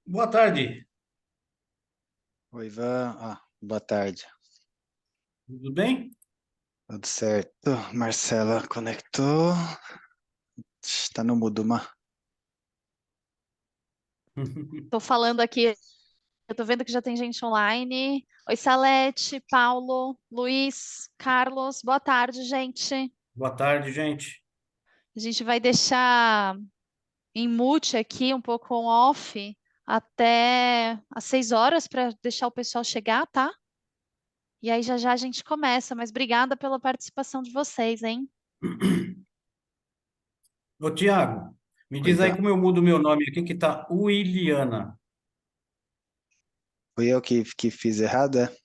Boa tarde, Oi, Ivan. Boa tarde. tudo bem? Tudo certo? Marcela conectou. Está no mudo, Tô falando aqui, eu tô vendo que já tem gente online. Oi, Salete, Paulo, Luiz, Carlos, boa tarde, gente. Boa tarde, gente. A gente vai deixar em mute aqui, um pouco on off, até às 6 horas para deixar o pessoal chegar, tá? E aí já já a gente começa, mas obrigada pela participação de vocês, hein? Ô, Tiago, me Oi, diz aí Ivan. como eu mudo meu nome aqui, que tá Williana. Fui eu que fiz errado, é?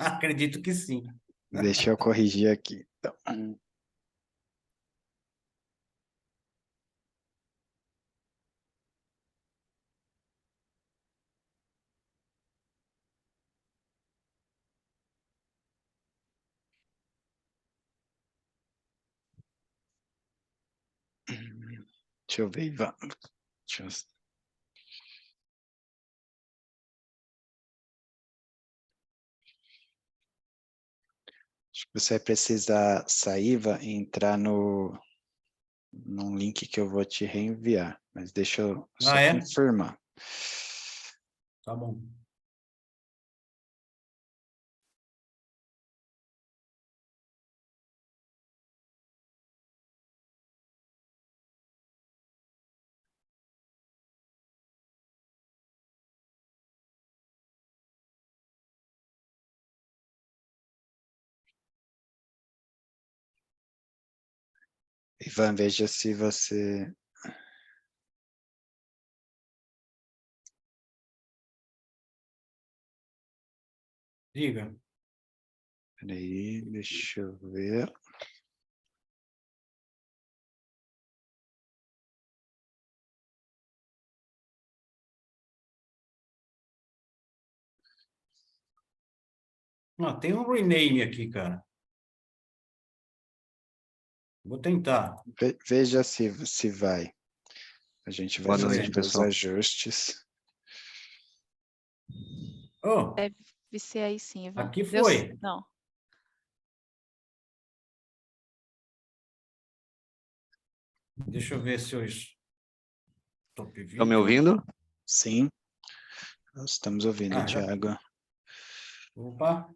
Acredito que sim. Deixa eu corrigir aqui. Então, deixa eu ver, Ivan. Deixa eu- Acho que você vai precisar sair, Ivan, e entrar num link que eu vou te reenviar. Mas deixa eu só Ah, é? confirmar. Tá bom. Ivan, veja se você... Diga. Peraí, deixa eu ver. Ah, tem um rename aqui, cara. Vou tentar. Veja se vai. A gente vai Boa Deixa eu noite, fazendo ver. os pessoal. ajustes. Oh, Deve ser aí sim, Ivan. aqui Deus, foi. não. Deixa eu ver se eu... Top Estão me vídeo. ouvindo? Sim, nós estamos ouvindo, Ah, já. Thiago. Opa.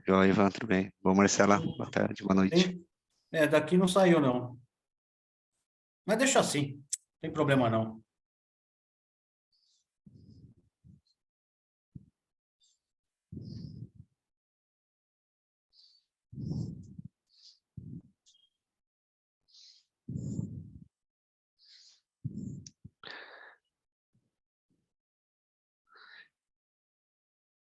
Joia, Ivan, tudo bem? Bom, Marcela, boa tarde, boa noite. É, daqui não saiu, não. Mas deixa assim. Não tem problema, não.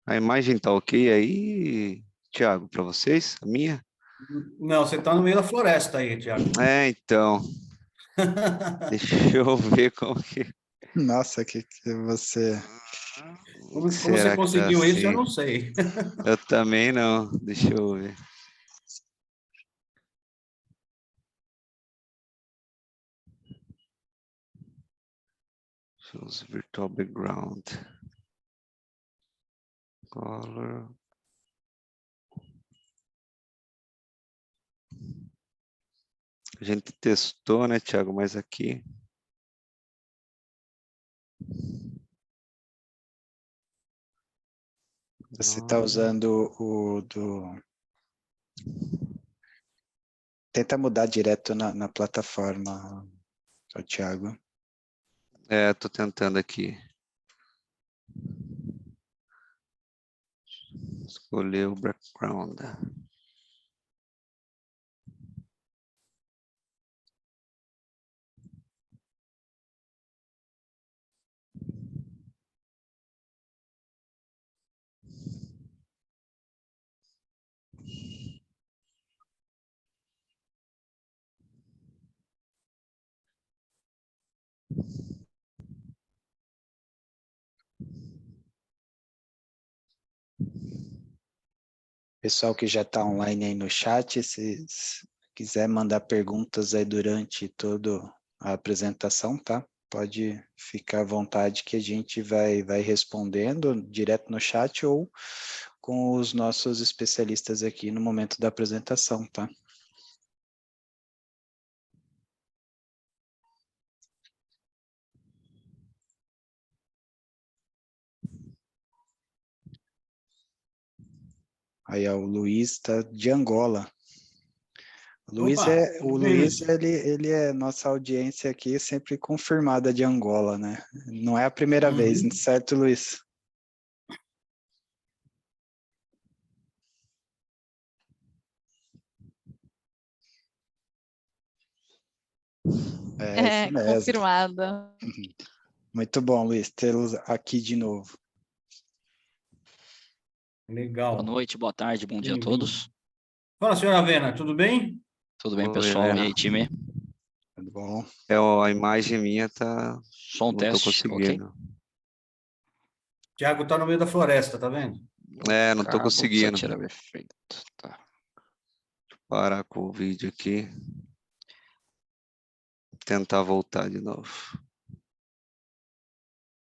A imagem tá ok aí, Thiago, para vocês? A minha? Não, você tá no meio da floresta aí, Tiago. É, então, deixa eu ver como que... Nossa, que você... Como você Será que tá conseguiu isso, eu assim? não sei. Eu também não, deixa eu ver. Choose virtual background. Color. A gente testou, né, Thiago, mas aqui... Você está usando o do... Tenta mudar direto na plataforma, o Thiago. É, tô tentando aqui. Escolher o background. Pessoal que já está online aí no chat, se quiser mandar perguntas aí durante toda a apresentação, tá? pode ficar à vontade que a gente vai respondendo direto no chat ou com os nossos especialistas aqui no momento da apresentação, tá? Aí, ó, o Luiz está de Angola. Opa, O tudo bem, Luiz, Luiz? ele é nossa audiência aqui, sempre confirmada de Angola, né? Não é a primeira vez, Uhum. certo, Luiz? É isso É, mesmo. confirmada. Muito bom, Luiz, tê-los aqui de novo. Boa Legal. noite, boa tarde, bom dia a Bem-vindo. todos. Fala, senhora Avena, tudo bem? Tudo bem, Oi, pessoal? E Helena. aí, time? Tudo bom? A imagem minha tá... Só um Não tô teste, ok? conseguindo. Tiago tá no meio da floresta, tá vendo? Não tô Cabo conseguindo. tirar o efeito. Tá. Parar com o vídeo aqui. Tentar voltar de novo.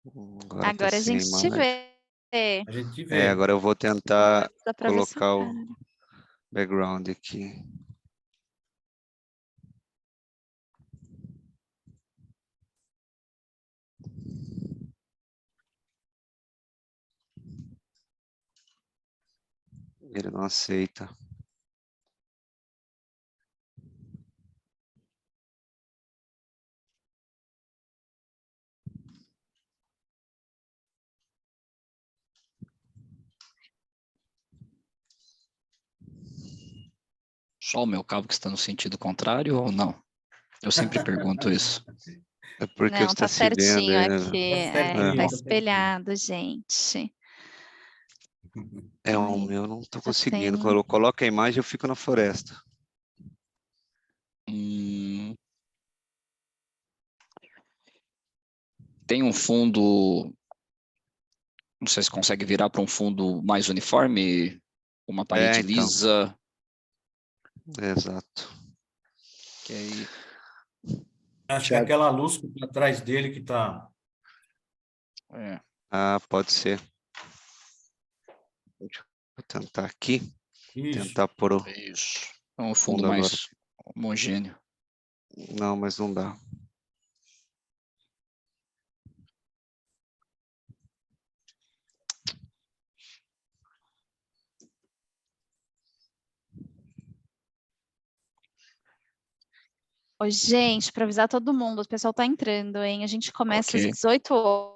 Agora tá Agora a sem gente te imagem. vê. A gente vê. Agora eu vou tentar Dá pra ver sua colocar o cara. background aqui. Ele não aceita. Só o meu cabo que está no sentido contrário ou não? Eu sempre pergunto isso. É porque Não, você tá tá se vendo certinho aí, aqui. né? Tá É, tá certinho, tá certinho. espelhado, gente. O Ai, meu não tô já conseguindo. tem. Coloca a imagem e eu fico na floresta. Hum, tem um fundo, não sei se consegue virar para um fundo mais uniforme, uma parede Então. lisa, Exato. que aí Acho que é Tiago, aquela luz que tá atrás dele que tá. é, Ah, pode ser. Deixa eu tentar aqui. Isso. Tentar pôr o isso. É um fundo fundo agora. mais homogêneo. Não, mas não dá. Ô, gente, para avisar todo mundo, o pessoal tá entrando, hein? A gente começa às Ok, 18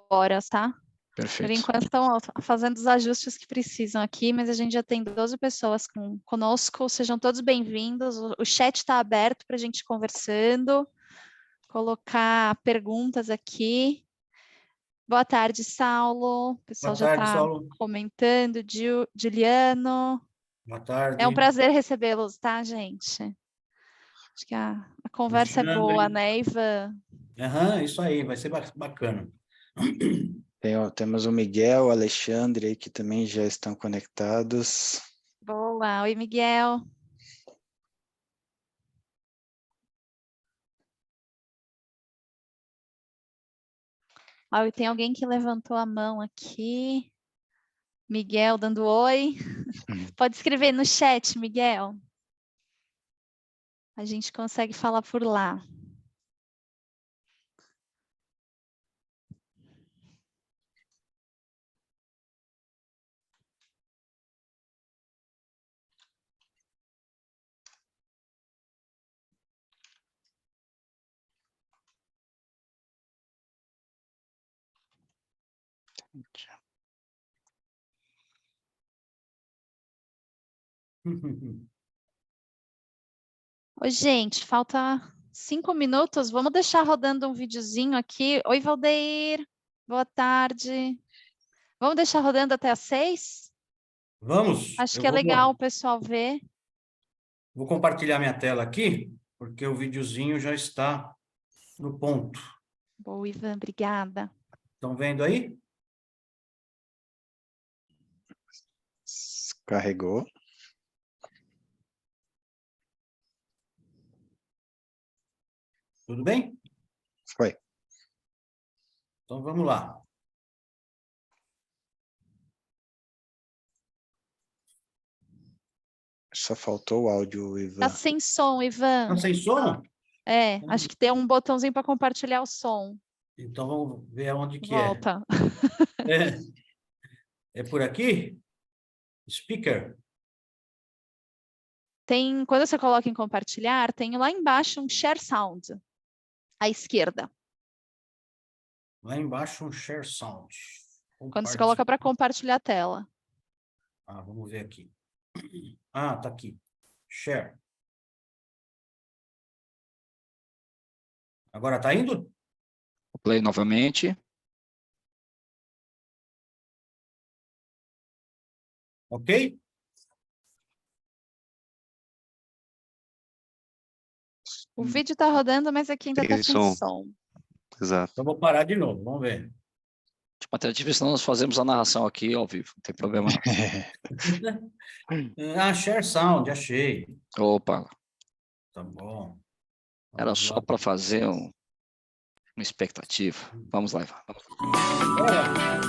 horas, tá? Por perfeito. enquanto estão fazendo os ajustes que precisam aqui, mas a gente já tem 12 pessoas conosco. Sejam todos bem-vindos. O chat está aberto para a gente ir conversando, colocar perguntas aqui. Boa tarde, Saulo. O pessoal Boa já tarde, está Saulo. comentando. Juliano. Boa É um tarde. prazer recebê-los, tá, gente? Acho que a conversa é boa, Alexandre. né, Ivan? Aham, isso aí, vai ser bacana. temos o Miguel, o Alexandre aí que também já estão conectados. Boa. Oi, Miguel. Ah, e tem alguém que levantou a mão aqui. Miguel dando oi. Pode escrever no chat, Miguel. A gente consegue falar por lá. Oi, gente, falta 5 minutos. Vamos deixar rodando um videozinho aqui. Oi, Valdeir. Boa tarde. Vamos deixar rodando até às 6? Vamos, Acho que é legal o pessoal ver. vou compartilhar minha tela aqui, porque o videozinho já está no ponto. Boa, Ivan, obrigada. Estão vendo aí? Carregou. Tudo bem? Foi. Então, vamos lá. Só faltou o áudio, Tá Ivan. sem som, Ivan. Tá sem som? Acho que tem um botãozinho para compartilhar o som. Então, vamos ver aonde que Volta. é por aqui? Speaker. Quando você coloca em compartilhar, tem lá embaixo um Share Sound, à esquerda. Lá embaixo, um Share Sound. Quando você coloca para compartilhar a tela. Vamos ver aqui. Tá aqui. Share. Agora tá indo? Play novamente. Ok? O vídeo está rodando, mas aqui ainda está Tem sem som. som. Exato. Então, vou parar de novo. Vamos ver. Uma tentativa, senão nós fazemos a narração aqui ao vivo. Não tem problema não. Share Sound, achei. Opa, Tá bom. era Vamos só lá. para fazer uma expectativa. Vamos lá, Ivan. Bora.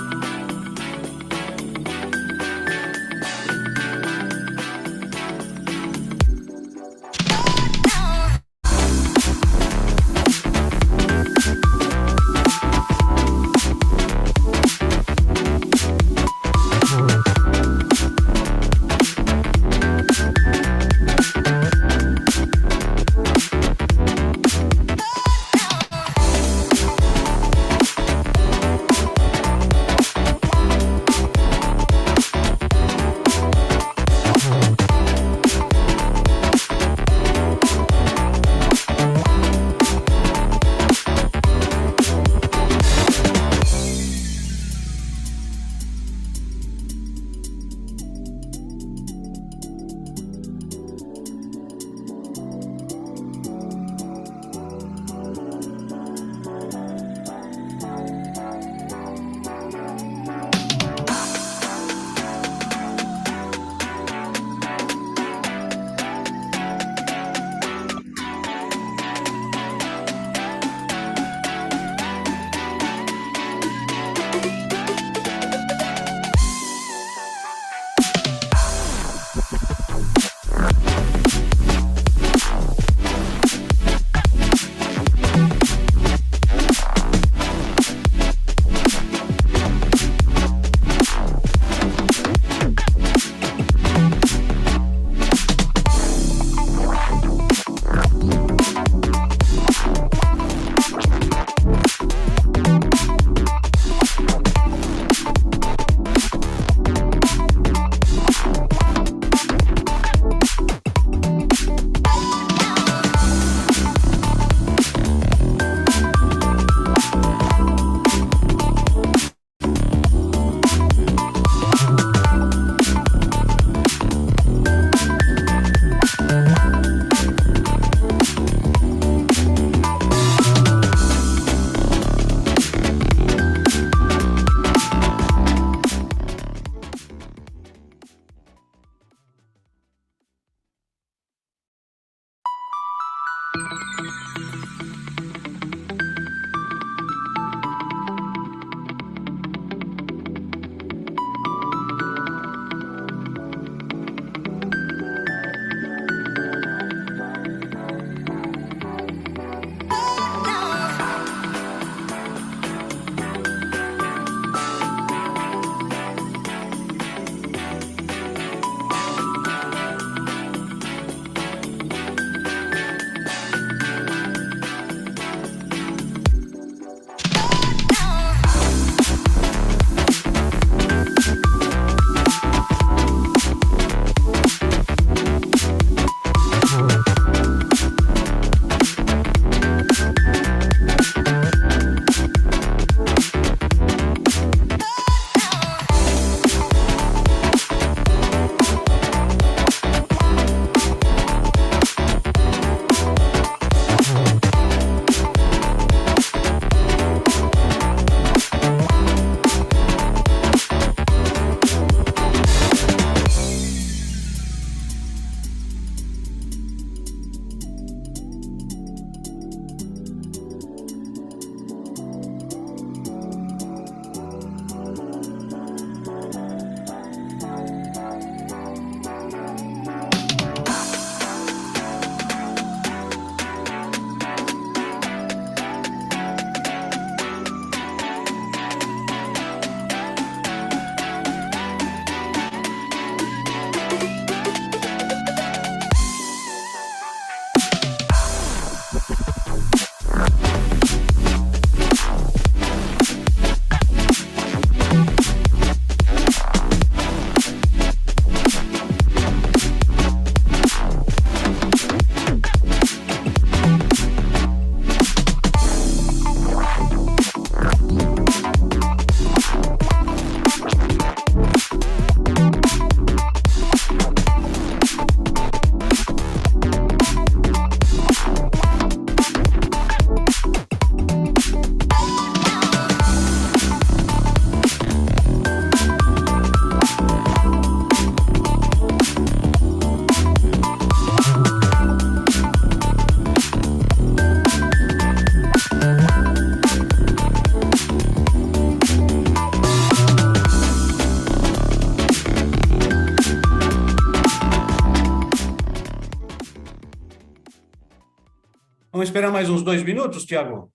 Vamos esperar mais uns 2 minutos, Tiago?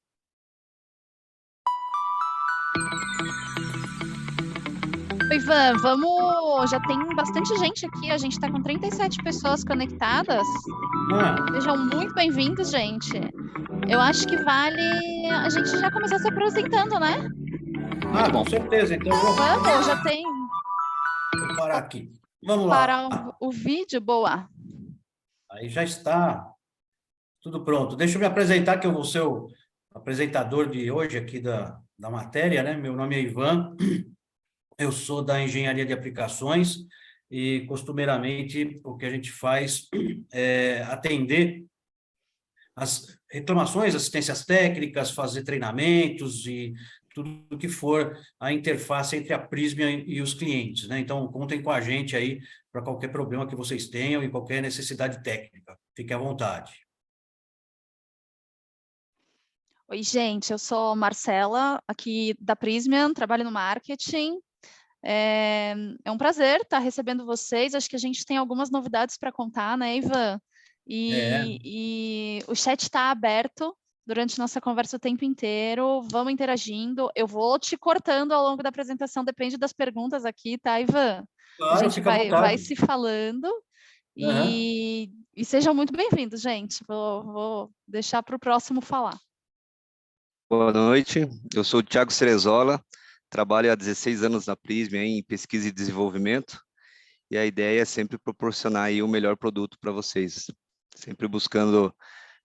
Oi, Ivan, vamos. Já tem bastante gente aqui, a gente está com 37 pessoas conectadas. Ah, Sejam muito bem-vindos, gente. Eu acho que vale a gente já começar se apresentando, né? com certeza. Então, eu vou Vamos, já tem parar aqui. Vamos lá. para o vídeo, boa. Aí já está tudo pronto. Deixa eu me apresentar, que eu vou ser o apresentador de hoje aqui da matéria, né? Meu nome é Ivan, eu sou da Engenharia de Aplicações e, costumeiramente, o que a gente faz é atender as reclamações, assistências técnicas, fazer treinamentos e tudo que for a interface entre a Prysmian e os clientes, né? Então, contem com a gente aí para qualquer problema que vocês tenham e qualquer necessidade técnica. Fique à vontade. Oi, gente, eu sou Marcela, aqui da Prysmian, trabalho no marketing. É um prazer estar recebendo vocês. Acho que a gente tem algumas novidades para contar, né, Ivan? E o chat está aberto durante nossa conversa o tempo inteiro. Vamos interagindo. Eu vou te cortando ao longo da apresentação, depende das perguntas aqui, tá, Ivan? Claro, a gente fica à vai vontade. se falando. E sejam muito bem-vindos, gente. Vou deixar para o próximo falar. Boa noite, eu sou o Thiago Cerezola, trabalho há 16 anos na Prysmian em pesquisa e desenvolvimento, e a ideia é sempre proporcionar aí o melhor produto para vocês, sempre buscando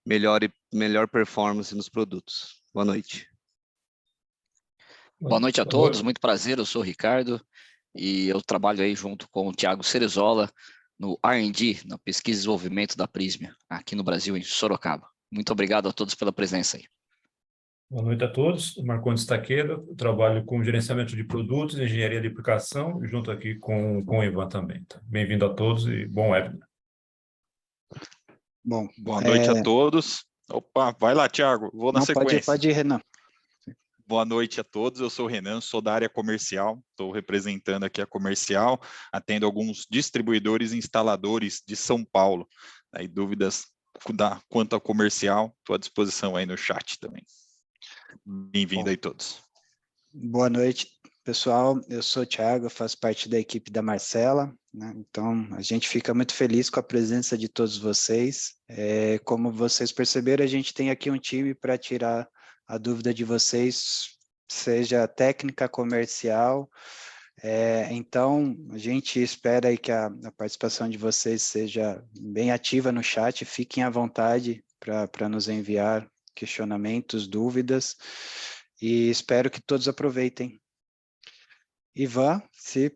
melhor performance nos produtos. Boa noite. Boa noite a todos, muito prazer, eu sou o Ricardo e eu trabalho aí junto com o Thiago Cerezola no R&D, na pesquisa e desenvolvimento da Prysmian, aqui no Brasil, em Sorocaba. Muito obrigado a todos pela presença aí. Boa noite a todos, Marcondes Taqueda, eu trabalho com gerenciamento de produtos, engenharia de aplicação, junto aqui com o Ivan também. Tá? Bem-vindo a todos e bom webinar. Bom, boa noite a todos. Opa, vai lá, Thiago, vou na sequência. Pode ir, Renan. Boa noite a todos, eu sou o Renan, sou da área comercial, estou representando aqui a comercial, atendo alguns distribuidores e instaladores de São Paulo. Aí, dúvidas quanto ao comercial, estou à disposição aí no chat também. Bem-vindo aí todos. Boa noite, pessoal. Eu sou o Thiago, faço parte da equipe da Marcela, né? Então, a gente fica muito feliz com a presença de todos vocês. Como vocês perceberam, a gente tem aqui um time para tirar a dúvida de vocês, seja técnica, comercial. Então, a gente espera aí que a participação de vocês seja bem ativa no chat. Fiquem à vontade para nos enviar questionamentos, dúvidas, e espero que todos aproveitem. Ivan, se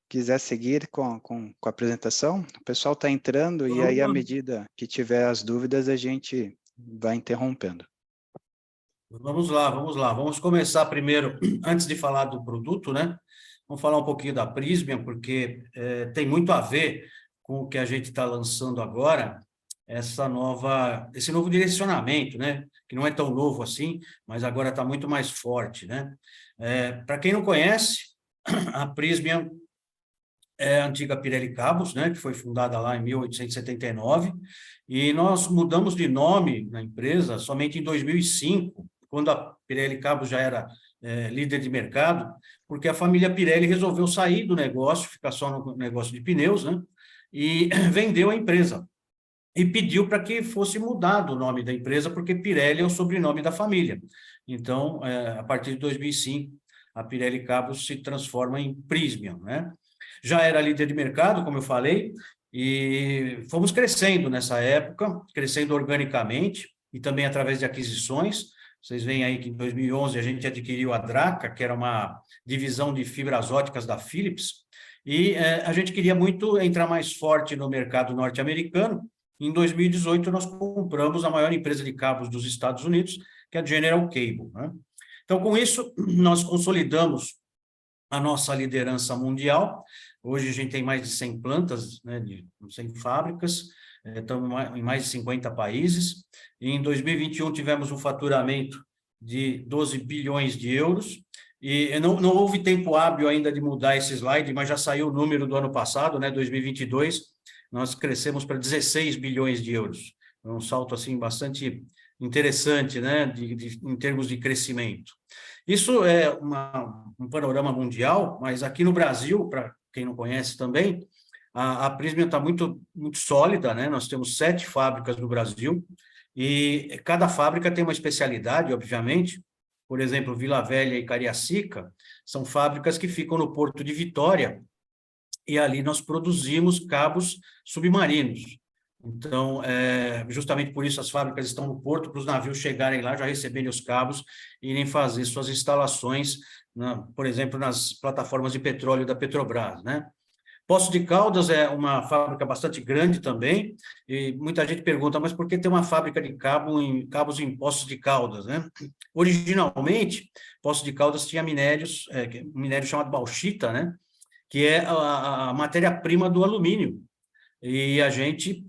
quiser seguir com a apresentação, o pessoal está entrando e aí, à medida que tiver as dúvidas, a gente vai interrompendo. Vamos lá. Vamos começar primeiro, antes de falar do produto, né? Vamos falar um pouquinho da Prysmian, porque tem muito a ver com o que a gente está lançando agora, esse novo direcionamento, né? Que não é tão novo assim, mas agora está muito mais forte, né? Para quem não conhece, a Prysmian é a antiga Pirelli Cabos, né? Que foi fundada lá em 1879, e nós mudamos de nome na empresa somente em 2005, quando a Pirelli Cabos já era líder de mercado, porque a família Pirelli resolveu sair do negócio, ficar só no negócio de pneus, né? E vendeu a empresa. E pediu para que fosse mudado o nome da empresa, porque Pirelli é o sobrenome da família. Então, a partir de 2005, a Pirelli Cabos se transforma em Prysmian, né? Já era líder de mercado, como eu falei, e fomos crescendo nessa época, crescendo organicamente e também através de aquisições. Vocês veem aí que em 2011 a gente adquiriu a Draca, que era uma divisão de fibras óticas da Philips, e a gente queria muito entrar mais forte no mercado norte-americano. Em 2018, nós compramos a maior empresa de cabos dos Estados Unidos, que é a General Cable, né? Então, com isso, nós consolidamos a nossa liderança mundial. Hoje a gente tem mais de 100 plantas, né, de 100 fábricas, estamos em mais de 50 países. E em 2021 tivemos um faturamento de 12 bilhões de euros, e não houve tempo hábil ainda de mudar esse slide, mas já saiu o número do ano passado, né, 2022, nós crescemos para 16 bilhões de euros. É um salto assim bastante interessante, né, em termos de crescimento. Isso é um panorama mundial, mas aqui no Brasil, para quem não conhece também, a Prysmian está muito, muito sólida, né? Nós temos 7 fábricas no Brasil, e cada fábrica tem uma especialidade, obviamente. Por exemplo, Vila Velha e Cariacica são fábricas que ficam no Porto de Vitória, e ali nós produzimos cabos submarinos. Então, justamente por isso as fábricas estão no porto, para os navios chegarem lá, já receberem os cabos e irem fazer suas instalações, por exemplo, nas plataformas de petróleo da Petrobras, né? Poços de Caldas é uma fábrica bastante grande também, e muita gente pergunta, mas por que tem uma fábrica de cabos em Poços de Caldas, né? Originalmente, Poços de Caldas tinha um minério chamado bauxita, né? Que é a matéria-prima do alumínio. E a gente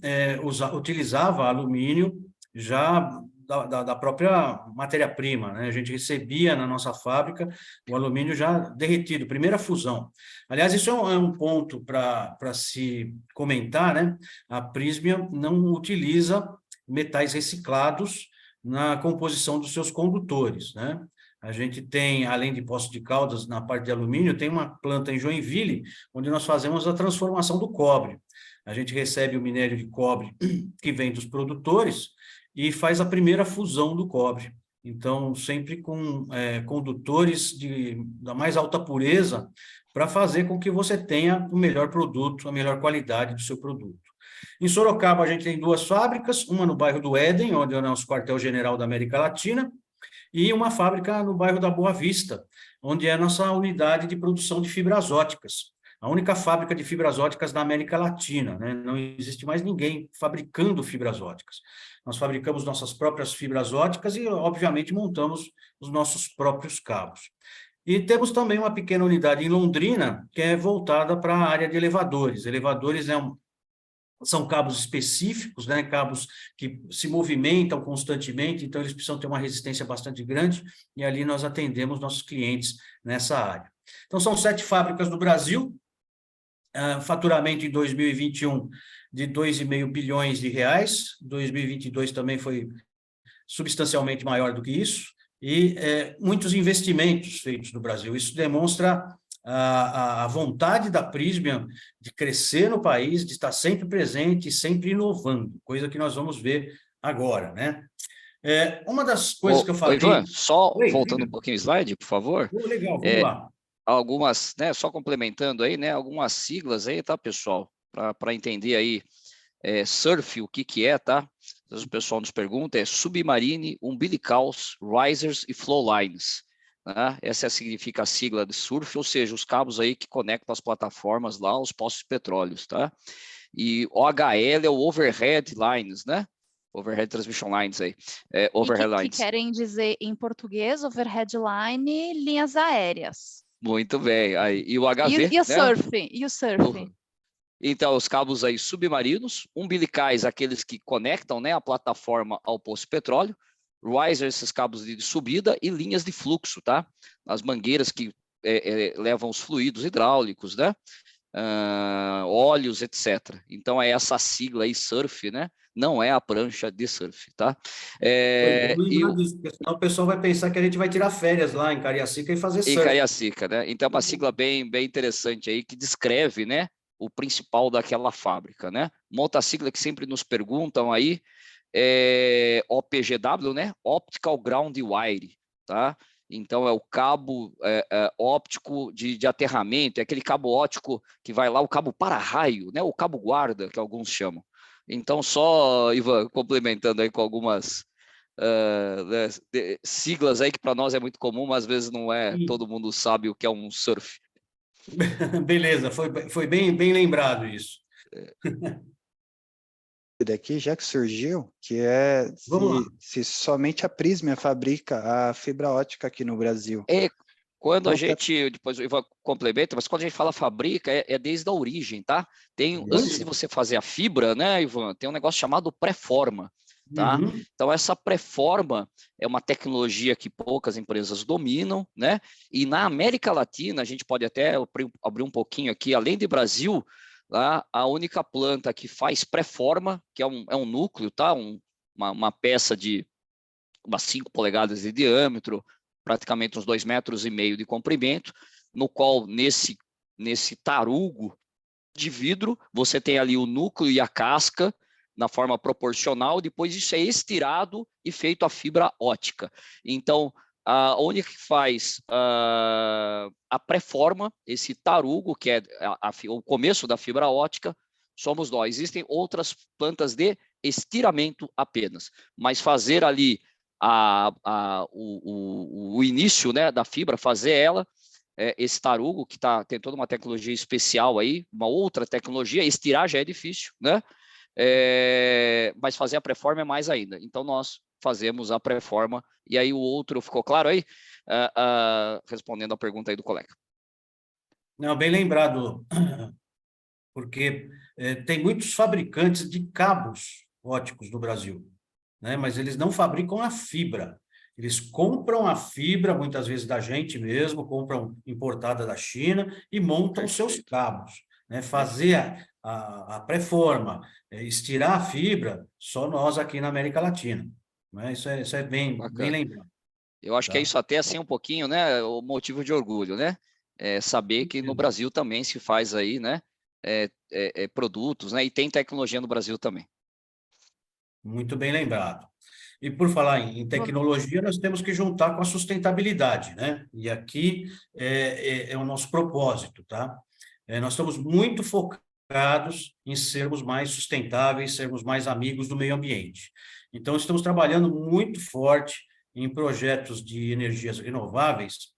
utilizava alumínio já da própria matéria-prima, né? A gente recebia na nossa fábrica o alumínio já derretido, primeira fusão. Aliás, isso é um ponto para se comentar, né? A Prysmian não utiliza metais reciclados na composição dos seus condutores, né? A gente tem, além de Poços de Caldas, na parte de alumínio, tem uma planta em Joinville, onde nós fazemos a transformação do cobre. A gente recebe o minério de cobre que vem dos produtores e faz a primeira fusão do cobre. Então, sempre com condutores da mais alta pureza para fazer com que você tenha o melhor produto, a melhor qualidade do seu produto. Em Sorocaba, a gente tem 2 fábricas, uma no bairro do Éden, onde é o nosso quartel-general da América Latina, e uma fábrica no bairro da Boa Vista, onde é a nossa unidade de produção de fibras óticas. A única fábrica de fibras óticas da América Latina, né? Não existe mais ninguém fabricando fibras óticas. Nós fabricamos nossas próprias fibras óticas e, obviamente, montamos os nossos próprios cabos. E temos também uma pequena unidade em Londrina, que é voltada para a área de elevadores. Elevadores são cabos específicos, né? Cabos que se movimentam constantemente, então eles precisam ter uma resistência bastante grande, e ali nós atendemos nossos clientes nessa área. Então, são 7 fábricas no Brasil, faturamento em 2021 de 2,5 bilhões de reais, 2022 também foi substancialmente maior do que isso, e muitos investimentos feitos no Brasil. Isso demonstra a vontade da Prysmian de crescer no país, de estar sempre presente e sempre inovando, coisa que nós vamos ver agora, né? Uma das coisas que eu falei... Ivan, só voltando um pouquinho o slide, por favor. Legal, vamos lá. Algumas, né, só complementando aí, né, algumas siglas aí, tá, pessoal? Para entender aí, SURF, o que é, tá? Às vezes o pessoal nos pergunta, Submarine, Umbilicals, Risers e Flowlines. Né? Essa significa a sigla de SURF, ou seja, os cabos aí que conectam as plataformas lá aos poços de petróleo, tá? E OHL é o Overhead Lines, né? Overhead Transmission Lines aí. Overhead Lines. Que querem dizer em português, Overhead Line, linhas aéreas. Muito bem. Aí, e o HV, e o surf? E o surf? Então, os cabos aí submarinos, umbilicais, aqueles que conectam, né, a plataforma ao poço de petróleo, risers, esses cabos de subida, e linhas de fluxo, tá? As mangueiras que levam os fluidos hidráulicos, né? Óleos, etc. Então, é essa sigla aí, surf, né? Não é a prancha de surf, tá? Porque senão o pessoal vai pensar que a gente vai tirar férias lá em Cariacica e fazer surf. Em Cariacica, né? Então, é uma sigla bem interessante aí, que descreve, né, o principal daquela fábrica, né? Uma outra sigla que sempre nos perguntam aí é OPGW, né? Optical Ground Wire, tá? Então, é o cabo óptico de aterramento, é aquele cabo óptico que vai lá, o cabo para-raio, né? O cabo guarda, que alguns chamam. Então, só, Ivan, complementando aí com algumas siglas aí que para nós é muito comum, mas às vezes não é, todo mundo sabe o que é um surf. Beleza, foi bem lembrado isso. Daqui já que surgiu, que é se somente a Prysmian fabrica a fibra ótica aqui no Brasil. Quando a gente, depois o Ivan complementa, mas quando a gente fala fabrica, é desde a origem, tá? Antes de você fazer a fibra, né, Ivan, tem um negócio chamado pré-forma, tá? Uhum. Então, essa pré-forma é uma tecnologia que poucas empresas dominam, né? E na América Latina, a gente pode até abrir um pouquinho aqui, além do Brasil, lá, a única planta que faz pré-forma, que é um núcleo, tá? Uma peça de umas 5 polegadas de diâmetro, praticamente uns 2,5 metros de comprimento, no qual nesse tarugo de vidro, você tem ali o núcleo e a casca na forma proporcional, depois isso é estirado e feito a fibra ótica. Então, onde que faz a pré-forma, esse tarugo, que é o começo da fibra ótica, somos nós. Existem outras plantas de estiramento apenas, mas fazer ali o início, né, da fibra, fazer ela, esse tarugo, que tem toda uma tecnologia especial aí, uma outra tecnologia, estirar já é difícil, né? Mas fazer a pré-forma é mais ainda. Então, nós fazemos a pré-forma, e aí o outro, ficou claro aí? Respondendo a pergunta aí do colega. Não, bem lembrado, porque tem muitos fabricantes de cabos óticos no Brasil, né? Mas eles não fabricam a fibra. Eles compram a fibra, muitas vezes da gente mesmo, compram importada da China e montam seus cabos, né? Fazer a pré-forma, estirar a fibra, só nós aqui na América Latina, né? Isso é bem lembrado. Eu acho que é isso até assim um pouquinho, né? O motivo de orgulho, né? Saber que no Brasil também se faz aí, né? Produtos, né? E tem tecnologia no Brasil também. Muito bem lembrado. E por falar em tecnologia, nós temos que juntar com a sustentabilidade, né? E aqui é o nosso propósito, tá? Nós estamos muito focados em sermos mais sustentáveis, sermos mais amigos do meio ambiente. Então, estamos trabalhando muito forte em projetos de energias renováveis,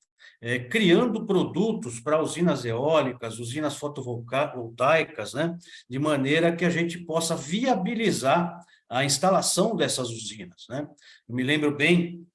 criando produtos para usinas eólicas, usinas fotovoltaicas, né? De maneira que a gente possa viabilizar a instalação dessas usinas, né? Eu me lembro bem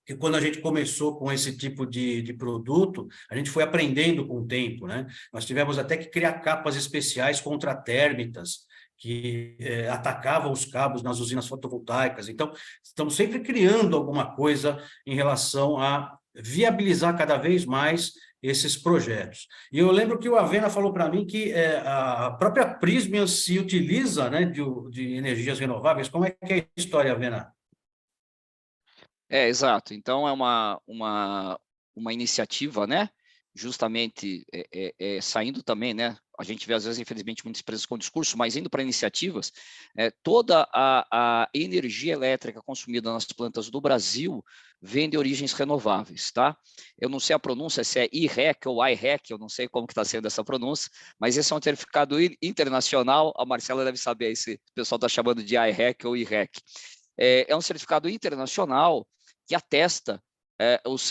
que quando a gente começou com esse tipo de produto, a gente foi aprendendo com o tempo, né? Nós tivemos até que criar capas especiais contra térmitas, que atacavam os cabos nas usinas fotovoltaicas. Então, estamos sempre criando alguma coisa em relação a viabilizar cada vez mais esses projetos. E eu lembro que o Avena falou para mim que a própria Prysmian se utiliza, né, de energias renováveis. Como é que é a história, Avena? Exato. Então, é uma iniciativa, né? Justamente saindo também, né? A gente vê, às vezes, infelizmente, muitas empresas com discurso, mas indo para iniciativas, toda a energia elétrica consumida nas plantas do Brasil vem de origens renováveis, tá? Eu não sei a pronúncia, se é IREC ou IREC, eu não sei como que está sendo essa pronúncia, mas esse é um certificado internacional, a Marcela deve saber aí se o pessoal está chamando de IREC ou IREC. É um certificado internacional que atesta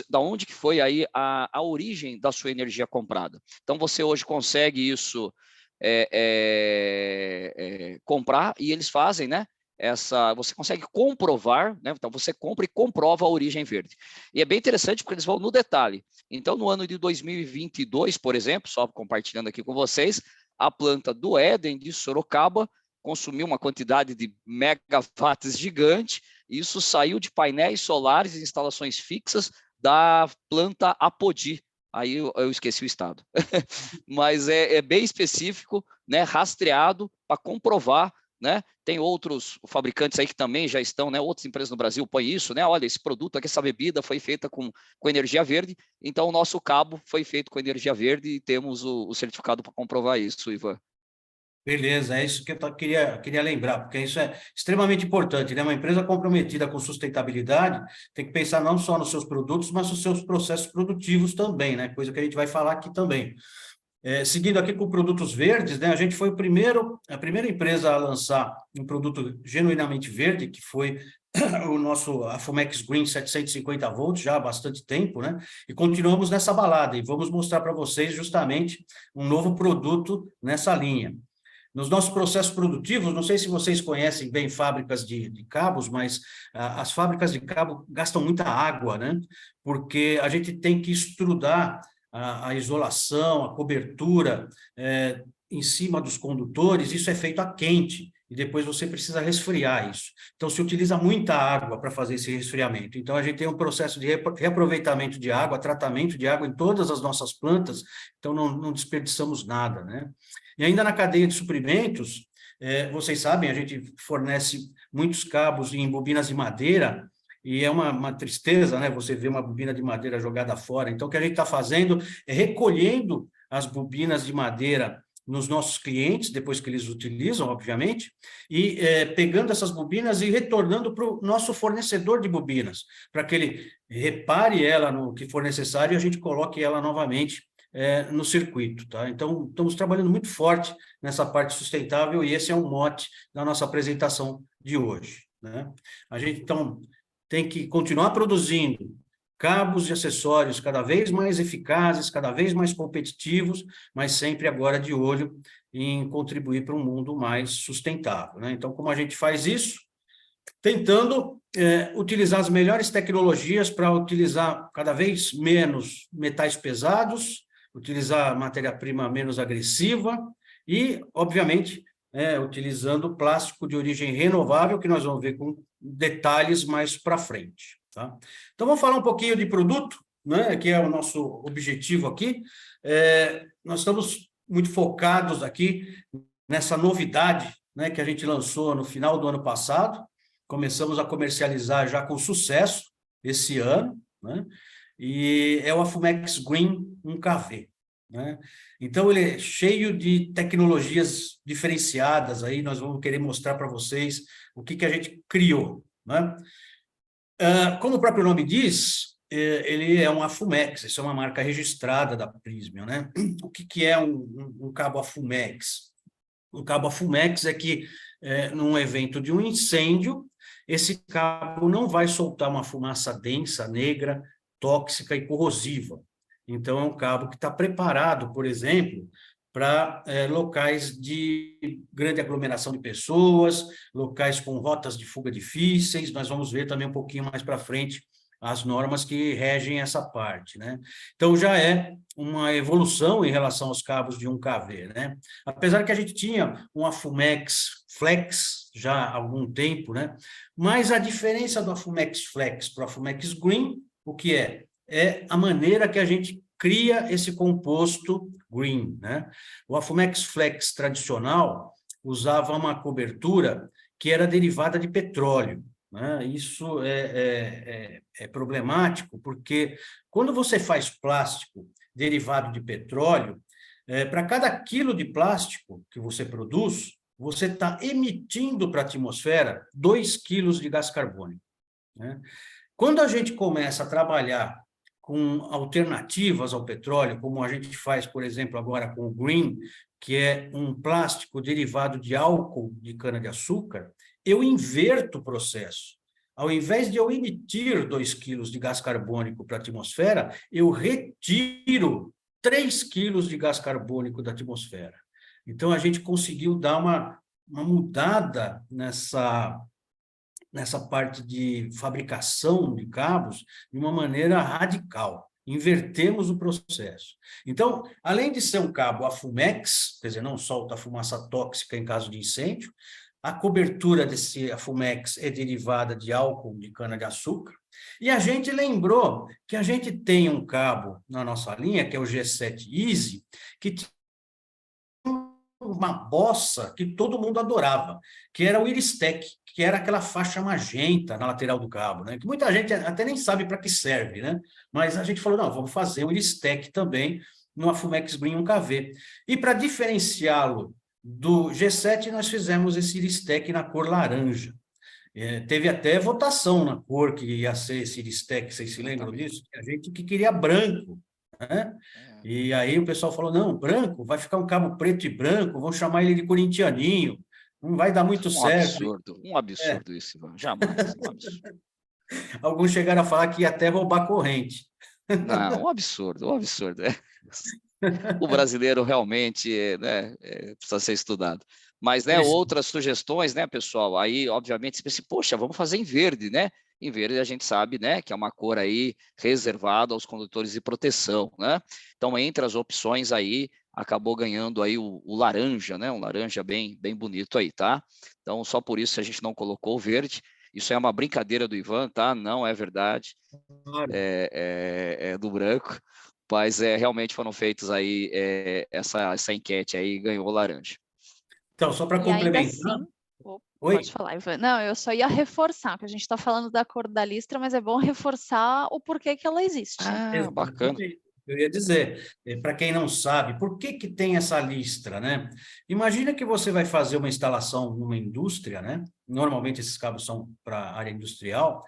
da onde que foi aí a origem da sua energia comprada. Então, você hoje consegue isso comprar, e eles fazem, né? Você consegue comprovar, né? Então, você compra e comprova a origem verde. E é bem interessante porque eles vão no detalhe. Então, no ano de 2022, por exemplo, só compartilhando aqui com vocês, a planta do Éden de Sorocaba consumiu uma quantidade de megawatts gigante. Isso saiu de painéis solares e instalações fixas da planta Apodi. Aí eu esqueci o estado. Mas é bem específico, né, rastreado para comprovar, né? Tem outros fabricantes aí que também já estão, né? Outras empresas no Brasil põem isso, né? Olha, esse produto aqui, essa bebida foi feita com energia verde, então o nosso cabo foi feito com energia verde e temos o certificado para comprovar isso, Ivan. Beleza, é isso que eu queria lembrar, porque isso é extremamente importante, né? Uma empresa comprometida com sustentabilidade tem que pensar não só nos seus produtos, mas nos seus processos produtivos também, né? Coisa que a gente vai falar aqui também. Seguindo aqui com produtos verdes, né? A gente foi a primeira empresa a lançar um produto genuinamente verde, que foi a Fumex Green 750 volts, já há bastante tempo, né? E continuamos nessa balada, e vamos mostrar para vocês justamente um novo produto nessa linha. Nos nossos processos produtivos, não sei se vocês conhecem bem fábricas de cabos, mas as fábricas de cabo gastam muita água, né? Porque a gente tem que estrudar a isolação, a cobertura em cima dos condutores, isso é feito a quente, e depois você precisa resfriar isso. Então, se utiliza muita água para fazer esse resfriamento. Então, a gente tem um processo de reaproveitamento de água, tratamento de água em todas as nossas plantas, então não desperdiçamos nada, né? E ainda na cadeia de suprimentos, vocês sabem, a gente fornece muitos cabos em bobinas de madeira, e é uma tristeza, né? Você vê uma bobina de madeira jogada fora. Então, o que a gente está fazendo é recolhendo as bobinas de madeira nos nossos clientes, depois que eles utilizam, obviamente, e pegando essas bobinas e retornando para o nosso fornecedor de bobinas, para que ele repare ela no que for necessário e a gente coloque ela novamente no circuito, tá? Então, estamos trabalhando muito forte nessa parte sustentável e esse é um mote da nossa apresentação de hoje, né? A gente, então, tem que continuar produzindo cabos e acessórios cada vez mais eficazes, cada vez mais competitivos, mas sempre agora de olho em contribuir para um mundo mais sustentável, né? Então, como a gente faz isso? Tentando utilizar as melhores tecnologias para utilizar cada vez menos metais pesados, utilizar matéria-prima menos agressiva e, obviamente, utilizando plástico de origem renovável, que nós vamos ver com detalhes mais para frente, tá? Então, vamos falar um pouquinho de produto, né, que é o nosso objetivo aqui. Nós estamos muito focados aqui nessa novidade, né, que a gente lançou no final do ano passado. Começamos a comercializar já com sucesso esse ano, né? E é o Afumex Green 1KV, né? Então, ele é cheio de tecnologias diferenciadas, aí nós vamos querer mostrar para vocês o que a gente criou, né? Como o próprio nome diz, ele é um Afumex, isso é uma marca registrada da Prysmian, né? O que é um cabo Afumex? Um cabo Afumex é que, num evento de um incêndio, esse cabo não vai soltar uma fumaça densa, negra, tóxica e corrosiva. Então, é um cabo que está preparado, por exemplo, para locais de grande aglomeração de pessoas, locais com rotas de fuga difíceis. Nós vamos ver também um pouquinho mais para frente as normas que regem essa parte, né? Então, já é uma evolução em relação aos cabos de 1KV, né? Apesar que a gente tinha um Afumex Flex já há algum tempo, né? Mas a diferença do Afumex Flex para o Afumex Green, o que é? É a maneira que a gente cria esse composto green, né? O Afumex Flex tradicional usava uma cobertura que era derivada de petróleo, né? Isso é problemático, porque quando você faz plástico derivado de petróleo, para cada quilo de plástico que você produz, você está emitindo para a atmosfera 2 quilos de gás carbônico, né? Quando a gente começa a trabalhar com alternativas ao petróleo, como a gente faz, por exemplo, agora com o Green, que é um plástico derivado de álcool de cana-de-açúcar, eu inverto o processo. Ao invés de eu emitir 2 quilos de gás carbônico para a atmosfera, eu retiro 3 quilos de gás carbônico da atmosfera. Então, a gente conseguiu dar uma mudada nessa parte de fabricação de cabos de uma maneira radical. Invertemos o processo. Então, além de ser um cabo Afumex, quer dizer, não solta fumaça tóxica em caso de incêndio, a cobertura desse Afumex é derivada de álcool de cana-de-açúcar, e a gente lembrou que a gente tem um cabo na nossa linha, que é o G7 Easy, que tinha uma bossa que todo mundo adorava, que era o Iristec, que era aquela faixa magenta na lateral do cabo, né? Que muita gente até nem sabe para que serve, né? Mas a gente falou, não, vamos fazer o Iristec também no Afumex Green 1KV. E para diferenciá-lo do G7, nós fizemos esse Iristec na cor laranja. Teve até votação na cor que ia ser esse Iristec, vocês se lembram disso? A gente que queria branco, né? E aí o pessoal falou, não, branco, vai ficar um cabo preto e branco, vão chamar ele de corintianinho, não vai dar muito certo. Um absurdo isso, Ivan, jamais, um absurdo. Alguns chegaram a falar que ia até roubar corrente. Não, um absurdo. O brasileiro realmente precisa ser estudado. Mas, né, outras sugestões, né, pessoal, aí, obviamente, você pensa, poxa, vamos fazer em verde, né? Em verde a gente sabe, né, que é uma cor aí reservada aos condutores de proteção, né? Então, entre as opções aí, acabou ganhando aí o laranja, né? Um laranja bem bonito aí, tá? Então, só por isso a gente não colocou o verde. Isso é uma brincadeira do Ivan, tá? Não é verdade. É do branco. Mas realmente foram feitos aí essa enquete aí, ganhou o laranja. Então, só para complementar, assim, Oi? Pode falar, Ivan. Não, eu só ia reforçar, que a gente está falando da cor da listra, mas é bom reforçar o porquê que ela existe. Ah, bacana. Exatamente. Eu ia dizer, para quem não sabe, por que que tem essa listra, né? Imagina que você vai fazer uma instalação numa indústria, né? Normalmente esses cabos são para a área industrial,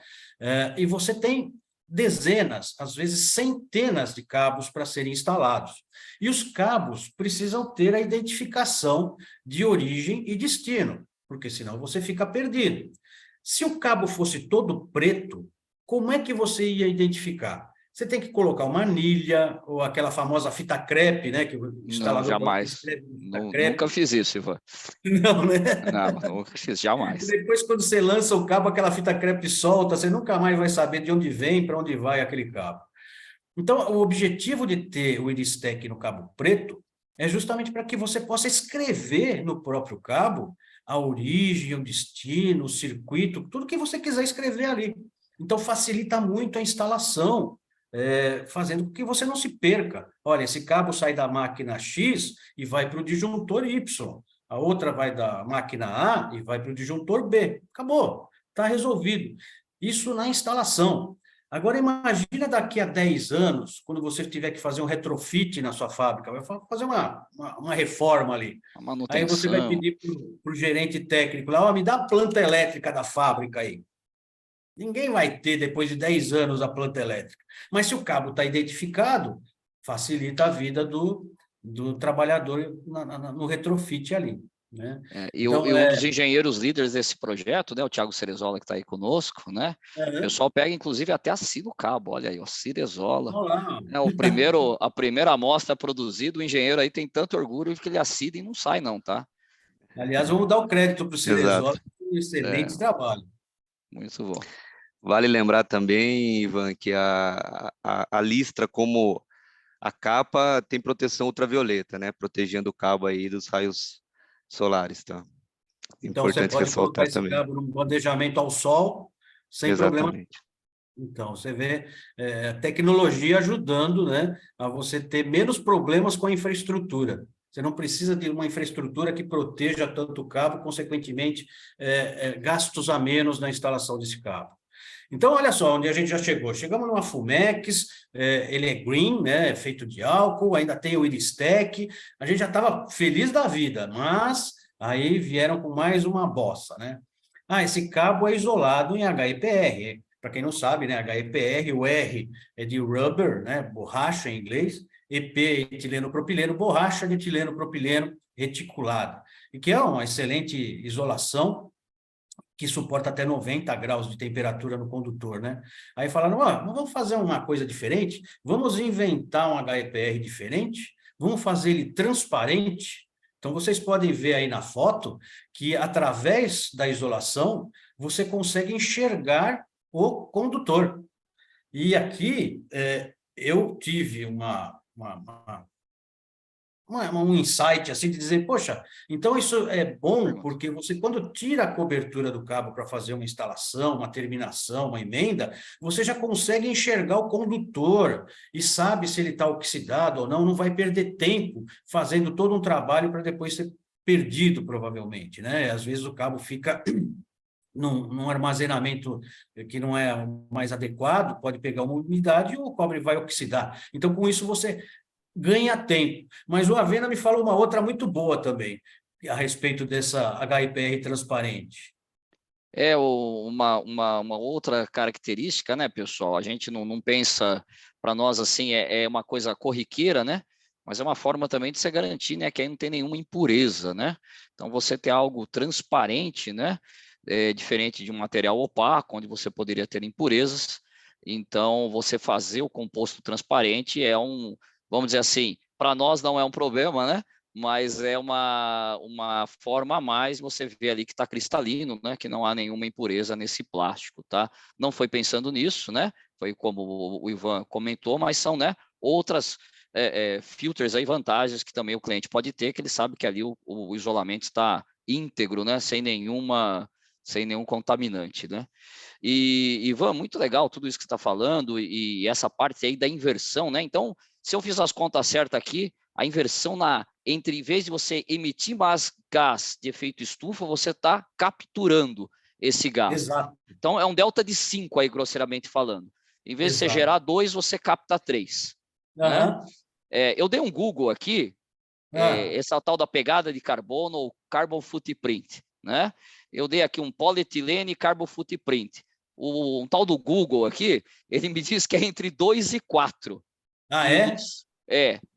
e você tem dezenas, às vezes centenas de cabos para serem instalados. E os cabos precisam ter a identificação de origem e destino, porque senão você fica perdido. Se o cabo fosse todo preto, como é que você ia identificar? Você tem que colocar uma anilha, ou aquela famosa fita crepe, né? Que o Não, instalador jamais. escreve fita crepe. Nunca fiz isso, Ivan. Não, né? Não, nunca fiz, jamais. Depois, quando você lança o cabo, aquela fita crepe solta, você nunca mais vai saber de onde vem, para onde vai aquele cabo. Então, o objetivo de ter o Iristec no cabo preto é justamente para que você possa escrever no próprio cabo a origem, o destino, o circuito, tudo que você quiser escrever ali. Então, facilita muito a instalação, fazendo com que você não se perca. Olha, esse cabo sai da máquina X e vai para o disjuntor Y. A outra vai da máquina A e vai para o disjuntor B. Acabou, está resolvido. Isso na instalação. Agora, imagina daqui a 10 anos, quando você tiver que fazer um retrofit na sua fábrica, vai fazer uma reforma ali. Aí você vai pedir para o gerente técnico lá, me dá a planta elétrica da fábrica aí. Ninguém vai ter, depois de 10 anos, a planta elétrica. Mas se o cabo está identificado, facilita a vida do trabalhador no retrofit ali. Né? Então, um dos engenheiros líderes desse projeto, né, o Thiago Cerezola, que está aí conosco, né? O pessoal pega, inclusive, até assina o cabo. Olha aí, o Cerezola. A primeira amostra produzida, o engenheiro aí tem tanto orgulho que ele assina e não sai, não, tá? Aliás, vamos dar o crédito para o Cerezola, um excelente trabalho. Muito bom. Vale lembrar também, Ivan, que a listra, como a capa, tem proteção ultravioleta, né? Protegendo o cabo aí dos raios solares, tá? Então, você pode colocar esse cabo no bandejamento ao sol, sem problema. Então, você vê tecnologia ajudando, né, a você ter menos problemas com a infraestrutura. Você não precisa de uma infraestrutura que proteja tanto o cabo, consequentemente, gastos a menos na instalação desse cabo. Então, olha só onde a gente já chegou. Chegamos numa Fumex, ele é green, né, feito de álcool, ainda tem o Iristec. A gente já estava feliz da vida, mas aí vieram com mais uma bossa, né? Esse cabo é isolado em HEPR. Para quem não sabe, né, HEPR, o R é de rubber, né, borracha em inglês, EP, etileno propileno, borracha de etileno propileno reticulada, e que é uma excelente isolação, que suporta até 90 graus de temperatura no condutor, né? Aí falaram, vamos fazer uma coisa diferente, vamos inventar um HEPR diferente, vamos fazer ele transparente. Então, vocês podem ver aí na foto que, através da isolação, você consegue enxergar o condutor. E aqui, eu tive um insight assim de dizer, poxa, então isso é bom porque você, quando tira a cobertura do cabo para fazer uma instalação, uma terminação, uma emenda, você já consegue enxergar o condutor e sabe se ele está oxidado ou não vai perder tempo fazendo todo um trabalho para depois ser perdido, provavelmente, né? Às vezes o cabo fica num armazenamento que não é o mais adequado, pode pegar uma umidade e o cobre vai oxidar. Então, com isso, você ganha tempo. Mas o Avena me falou uma outra muito boa também, a respeito dessa HIPR transparente. Uma outra característica, né, pessoal? A gente não pensa, para nós, assim, é uma coisa corriqueira, né? Mas é uma forma também de se garantir, né, que aí não tem nenhuma impureza, né? Então, você ter algo transparente, né? Diferente de um material opaco, onde você poderia ter impurezas. Então, você fazer o composto transparente vamos dizer assim, para nós não é um problema, né? Mas é uma forma a mais, você vê ali que está cristalino, né? Que não há nenhuma impureza nesse plástico, tá? Não foi pensando nisso, né? Foi como o Ivan comentou, mas são, né, outras filters aí, vantagens que também o cliente pode ter, que ele sabe que ali o isolamento está íntegro, né? Sem nenhum contaminante, né? E, Ivan, muito legal tudo isso que você está falando e essa parte aí da inversão, né? Então, se eu fiz as contas certas aqui, a inversão entre, em vez de você emitir mais gás de efeito estufa, você está capturando esse gás. Exato. Então, é um delta de 5 aí, grosseiramente falando. Em vez de você gerar 2, você capta 3. Né? Eu dei um Google aqui, essa tal da pegada de carbono, ou carbon footprint. Né? Eu dei aqui um polietilene carbon footprint. Um tal do Google aqui, ele me diz que é entre 2 e 4.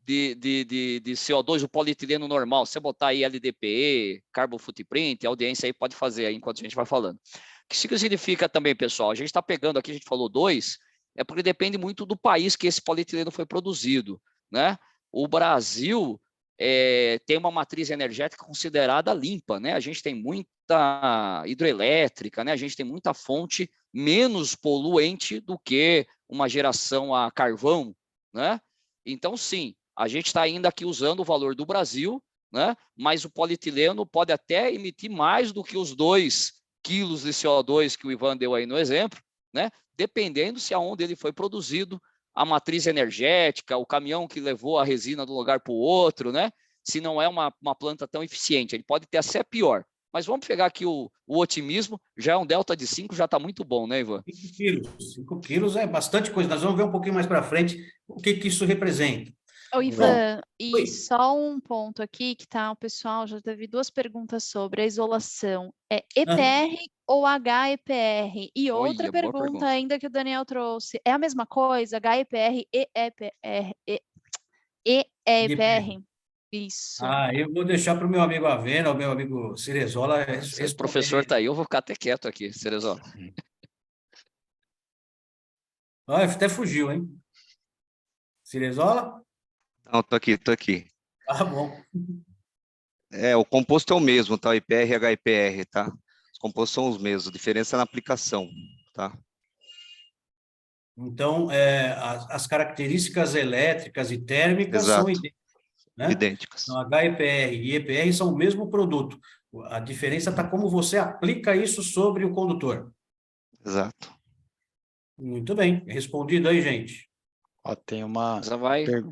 De CO2, o polietileno normal. Se você botar aí LDPE, carbon footprint, a audiência aí pode fazer aí enquanto a gente vai falando. O que isso significa também, pessoal? A gente está pegando aqui, a gente falou 2, é porque depende muito do país que esse polietileno foi produzido. Né? O Brasil tem uma matriz energética considerada limpa, né? A gente tem muita hidrelétrica, né? A gente tem muita fonte menos poluente do que uma geração a carvão, né? Então, sim, a gente está ainda aqui usando o valor do Brasil, né? Mas o polietileno pode até emitir mais do que os 2 quilos de CO2 que o Ivan deu aí no exemplo, né? Dependendo se aonde ele foi produzido, a matriz energética, o caminhão que levou a resina de um lugar para o outro, né? Se não é uma planta tão eficiente, ele pode ter até pior. Mas vamos pegar aqui o otimismo, já é um delta de 5, já está muito bom, né, Ivan? 5 quilos. 5 quilos é bastante coisa. Nós vamos ver um pouquinho mais para frente o que isso representa. Ô, Ivan, e só um ponto aqui que tá, o pessoal já teve 2 perguntas sobre a isolação. É EPR ou HEPR? E outra pergunta ainda que o Daniel trouxe, é a mesma coisa? HEPR e EPR? Isso. Eu vou deixar para o meu amigo Avena, o meu amigo Cerezola. Esse professor está aí, eu vou ficar até quieto aqui, Cerezola. Até fugiu, hein? Cerezola? Não, tô aqui. Ah, bom. O composto é o mesmo, tá? IPR e HIPR, tá? Os compostos são os mesmos, a diferença é na aplicação, tá? Então, as características elétricas e térmicas Exato. são idênticas, né? Idênticas. Então, HIPR e EPR são o mesmo produto. A diferença está como você aplica isso sobre o condutor. Exato. Muito bem. Respondido aí, gente. Tem uma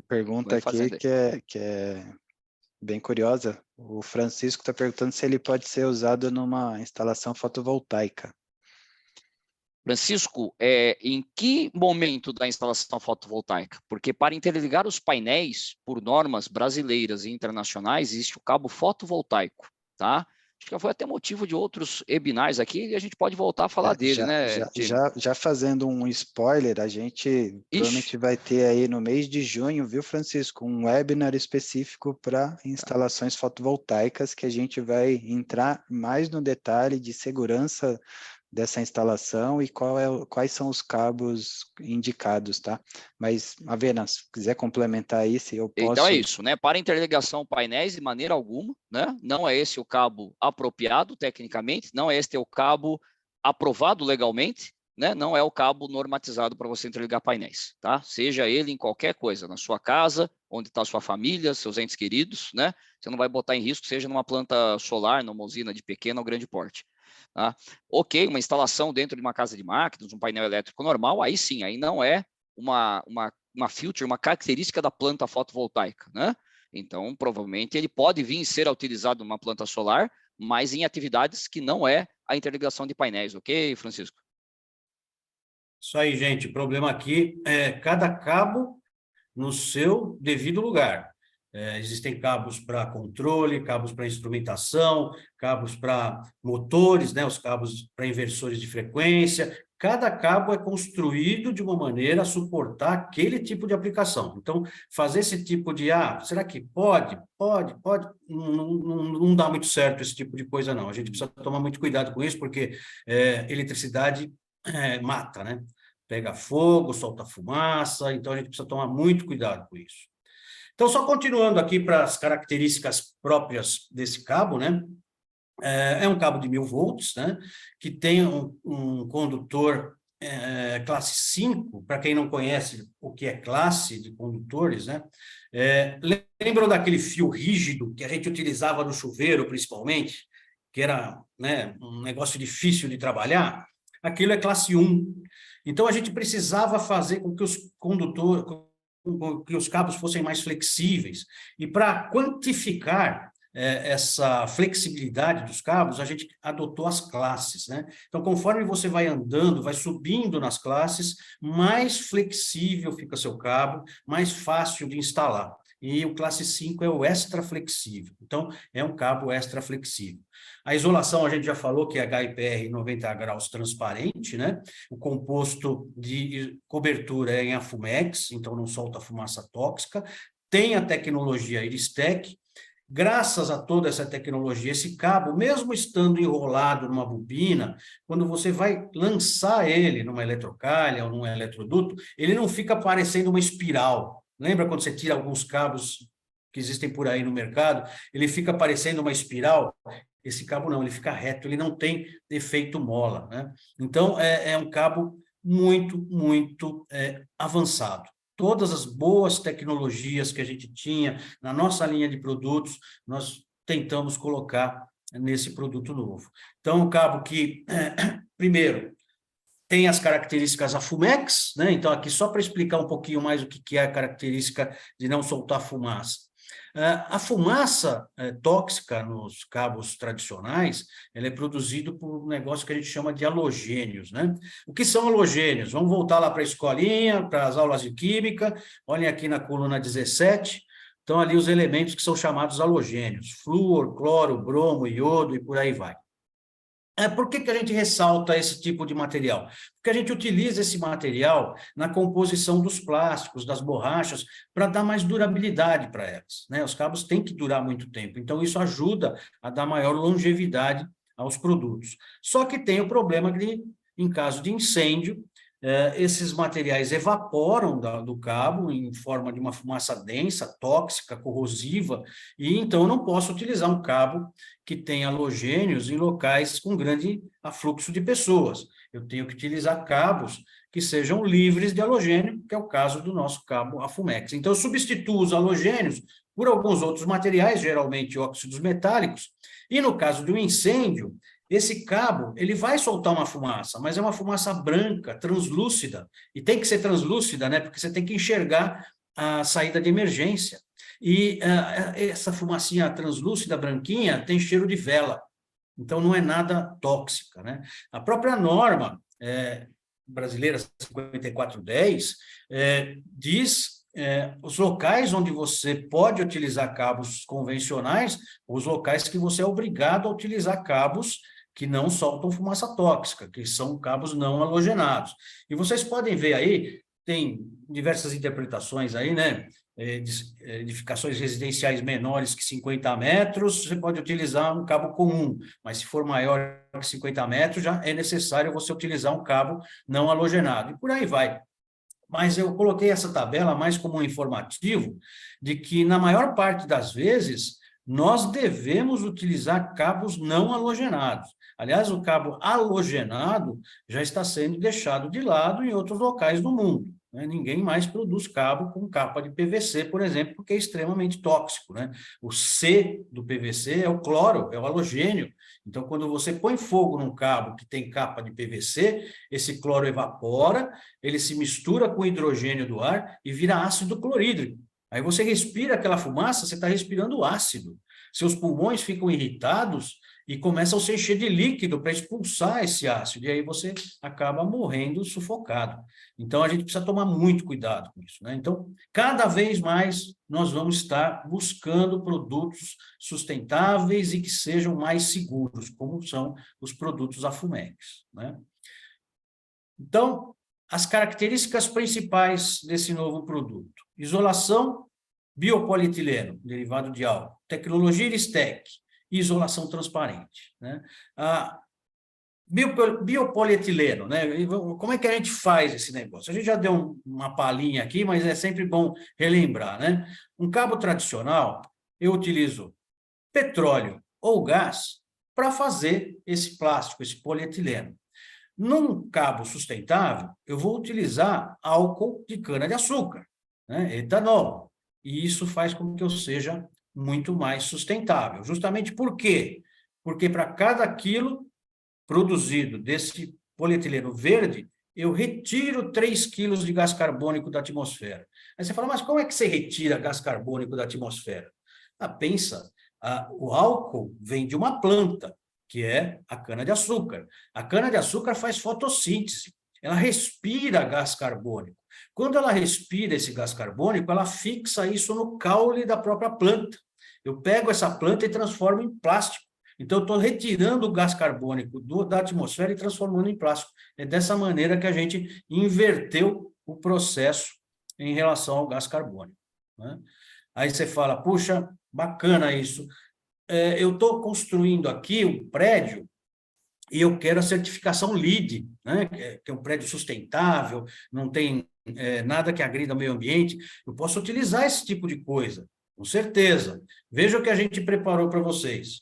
pergunta aqui que é bem curiosa. O Francisco está perguntando se ele pode ser usado numa instalação fotovoltaica. Francisco, em que momento da instalação fotovoltaica? Porque para interligar os painéis, por normas brasileiras e internacionais, existe o cabo fotovoltaico, tá? Acho que foi até motivo de outros webinars aqui e a gente pode voltar a falar dele, né? Já fazendo um spoiler, a gente provavelmente vai ter aí no mês de junho, viu, Francisco, um webinar específico para instalações fotovoltaicas, que a gente vai entrar mais no detalhe de segurança dessa instalação e quais são os cabos indicados, tá? Mas, Avena, se quiser complementar aí, se eu posso... Então é isso, né? Para interligação painéis, de maneira alguma, né? Não é esse o cabo apropriado tecnicamente, não é este o cabo aprovado legalmente, né? Não é o cabo normatizado para você interligar painéis, tá? Seja ele em qualquer coisa, na sua casa, onde está a sua família, seus entes queridos, né? Você não vai botar em risco, seja numa planta solar, numa usina de pequeno ou grande porte. Tá? Ok, uma instalação dentro de uma casa de máquinas, um painel elétrico normal, aí sim, aí não é uma feature, uma característica da planta fotovoltaica, né? Então, provavelmente, ele pode vir a ser utilizado numa planta solar, mas em atividades que não é a interligação de painéis, ok, Francisco? Isso aí, gente. O problema aqui é cada cabo no seu devido lugar. Existem cabos para controle, cabos para instrumentação, cabos para motores, né? Os cabos para inversores de frequência. Cada cabo é construído de uma maneira a suportar aquele tipo de aplicação. Então, fazer esse tipo de, será que pode? Pode, não dá muito certo esse tipo de coisa, não. A gente precisa tomar muito cuidado com isso, porque eletricidade mata, né? Pega fogo, solta fumaça, então a gente precisa tomar muito cuidado com isso. Então, só continuando aqui para as características próprias desse cabo, né? É um cabo de 1000 volts, né? Que tem um condutor classe 5, para quem não conhece o que é classe de condutores, né? Lembram daquele fio rígido que a gente utilizava no chuveiro, principalmente? Que era, né, um negócio difícil de trabalhar? Aquilo é classe 1. Então, a gente precisava fazer com que os condutores... que os cabos fossem mais flexíveis. E para quantificar essa flexibilidade dos cabos, a gente adotou as classes, né? Então, conforme você vai andando, vai subindo nas classes, mais flexível fica seu cabo, mais fácil de instalar. E o classe 5 é o extra flexível. Então, é um cabo extra flexível. A isolação, a gente já falou que é HIPR 90 graus transparente, né? O composto de cobertura é em Afumex, então não solta fumaça tóxica. Tem a tecnologia Iristec. Graças a toda essa tecnologia, esse cabo, mesmo estando enrolado numa bobina, quando você vai lançar ele numa eletrocalha ou num eletroduto, ele não fica parecendo uma espiral. Lembra quando você tira alguns cabos que existem por aí no mercado? Ele fica parecendo uma espiral? Esse cabo não, ele fica reto, ele não tem efeito mola, né? Então, é um cabo muito avançado. Todas as boas tecnologias que a gente tinha na nossa linha de produtos, nós tentamos colocar nesse produto novo. Então, um cabo que, primeiro, tem as características Afumex, né? Então, aqui só para explicar um pouquinho mais o que é a característica de não soltar fumaça. A fumaça tóxica nos cabos tradicionais, ela é produzida por um negócio que a gente chama de halogênios, né? O que são halogênios? Vamos voltar lá para a escolinha, para as aulas de química, olhem aqui na coluna 17, estão ali os elementos que são chamados halogênios, flúor, cloro, bromo, iodo e por aí vai. Por que a gente ressalta esse tipo de material? Porque a gente utiliza esse material na composição dos plásticos, das borrachas, para dar mais durabilidade para elas, né? Os cabos têm que durar muito tempo, então isso ajuda a dar maior longevidade aos produtos. Só que tem o problema de, em caso de incêndio, esses materiais evaporam do cabo em forma de uma fumaça densa, tóxica, corrosiva, e então eu não posso utilizar um cabo que tem halogênios em locais com grande afluxo de pessoas. Eu tenho que utilizar cabos que sejam livres de halogênio, que é o caso do nosso cabo Afumex. Então, eu substituo os halogênios por alguns outros materiais, geralmente óxidos metálicos, e no caso do incêndio, esse cabo, ele vai soltar uma fumaça, mas é uma fumaça branca, translúcida, e tem que ser translúcida, né? Porque você tem que enxergar a saída de emergência. E essa fumacinha translúcida, branquinha, tem cheiro de vela, então não é nada tóxica, né? A própria norma brasileira 5410 diz os locais onde você pode utilizar cabos convencionais, os locais que você é obrigado a utilizar cabos que não soltam fumaça tóxica, que são cabos não halogenados. E vocês podem ver aí, tem diversas interpretações aí, né? Edificações residenciais menores que 50 metros, você pode utilizar um cabo comum, mas se for maior que 50 metros, já é necessário você utilizar um cabo não halogenado. E por aí vai. Mas eu coloquei essa tabela mais como um informativo de que, na maior parte das vezes, nós devemos utilizar cabos não halogenados. Aliás, o cabo halogenado já está sendo deixado de lado em outros locais do mundo, né? Ninguém mais produz cabo com capa de PVC, por exemplo, porque é extremamente tóxico, né? O C do PVC é o cloro, é o halogênio. Então, quando você põe fogo num cabo que tem capa de PVC, esse cloro evapora, ele se mistura com o hidrogênio do ar e vira ácido clorídrico. Aí você respira aquela fumaça, você está respirando ácido. Seus pulmões ficam irritados e começam a se encher de líquido para expulsar esse ácido, e aí você acaba morrendo sufocado. Então, a gente precisa tomar muito cuidado com isso, né? Então, cada vez mais nós vamos estar buscando produtos sustentáveis e que sejam mais seguros, como são os produtos Afumex, né? Então, as características principais desse novo produto: isolação, biopolietileno, derivado de álcool, tecnologia Iristec, e isolação transparente, né? Biopolietileno, né? Como é que a gente faz esse negócio? A gente já deu uma palhinha aqui, mas é sempre bom relembrar, né? Um cabo tradicional, eu utilizo petróleo ou gás para fazer esse plástico, esse polietileno. Num cabo sustentável, eu vou utilizar álcool de cana-de-açúcar, né? Etanol, e isso faz com que eu seja muito mais sustentável. Justamente por quê? Porque para cada quilo produzido desse polietileno verde, eu retiro 3 quilos de gás carbônico da atmosfera. Aí você fala, mas como é que você retira gás carbônico da atmosfera? Pensa, o álcool vem de uma planta, que é a cana-de-açúcar. A cana-de-açúcar faz fotossíntese, ela respira gás carbônico. Quando ela respira esse gás carbônico, ela fixa isso no caule da própria planta. Eu pego essa planta e transformo em plástico. Então, eu estou retirando o gás carbônico da atmosfera e transformando em plástico. É dessa maneira que a gente inverteu o processo em relação ao gás carbônico, né? Aí você fala, puxa, bacana isso. Eu estou construindo aqui um prédio e eu quero a certificação LEED, né? Que é um prédio sustentável, não tem nada que agrida o meio ambiente. Eu posso utilizar esse tipo de coisa, com certeza. Veja o que a gente preparou para vocês.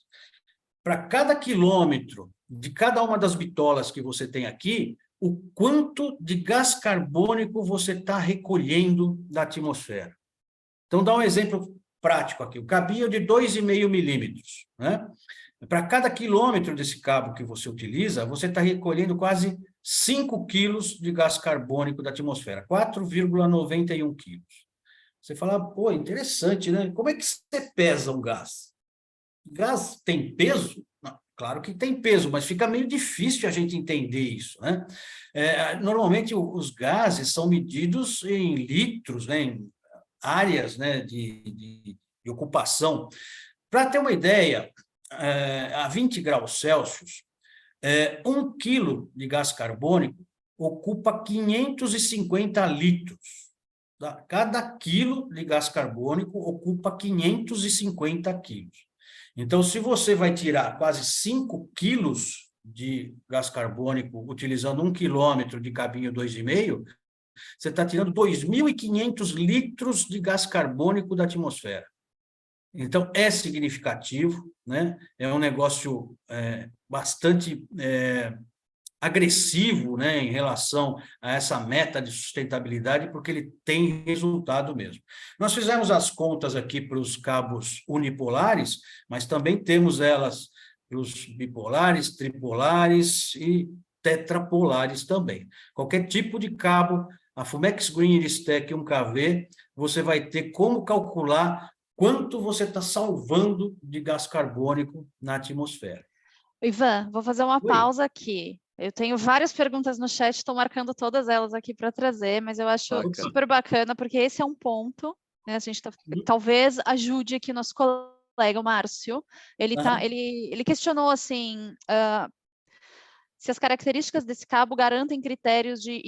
Para cada quilômetro de cada uma das bitolas que você tem aqui, o quanto de gás carbônico você está recolhendo da atmosfera. Então, dá um exemplo prático aqui. O cabinho de 2,5 milímetros, né? Para cada quilômetro desse cabo que você utiliza, você está recolhendo quase 5 quilos de gás carbônico da atmosfera, 4,91 quilos. Você fala, pô, interessante, né? Como é que você pesa um gás? Gás tem peso? Não, claro que tem peso, mas fica meio difícil a gente entender isso, né? Normalmente, os gases são medidos em litros, né? Em áreas, né? de ocupação. Para ter uma ideia, a 20 graus Celsius, 1 quilo de gás carbônico ocupa 550 litros. Tá? Cada quilo de gás carbônico ocupa 550 quilos. Então, se você vai tirar quase 5 quilos de gás carbônico utilizando 1 quilômetro de cabinho 2,5, você está tirando 2.500 litros de gás carbônico da atmosfera. Então, é significativo, né? É um negócio bastante agressivo, né, em relação a essa meta de sustentabilidade, porque ele tem resultado mesmo. Nós fizemos as contas aqui para os cabos unipolares, mas também temos elas para os bipolares, tripolares e tetrapolares também. Qualquer tipo de cabo, a Fumex Green Iristec 1KV, você vai ter como calcular quanto você está salvando de gás carbônico na atmosfera. Ivan, vou fazer uma Oi. pausa aqui. Eu tenho várias perguntas no chat, estou marcando todas elas aqui para trazer, mas eu acho Bacana. super bacana, porque esse é um ponto, né? A gente talvez ajude aqui nosso colega, o Márcio. Ele questionou assim, se as características desse cabo garantem critérios de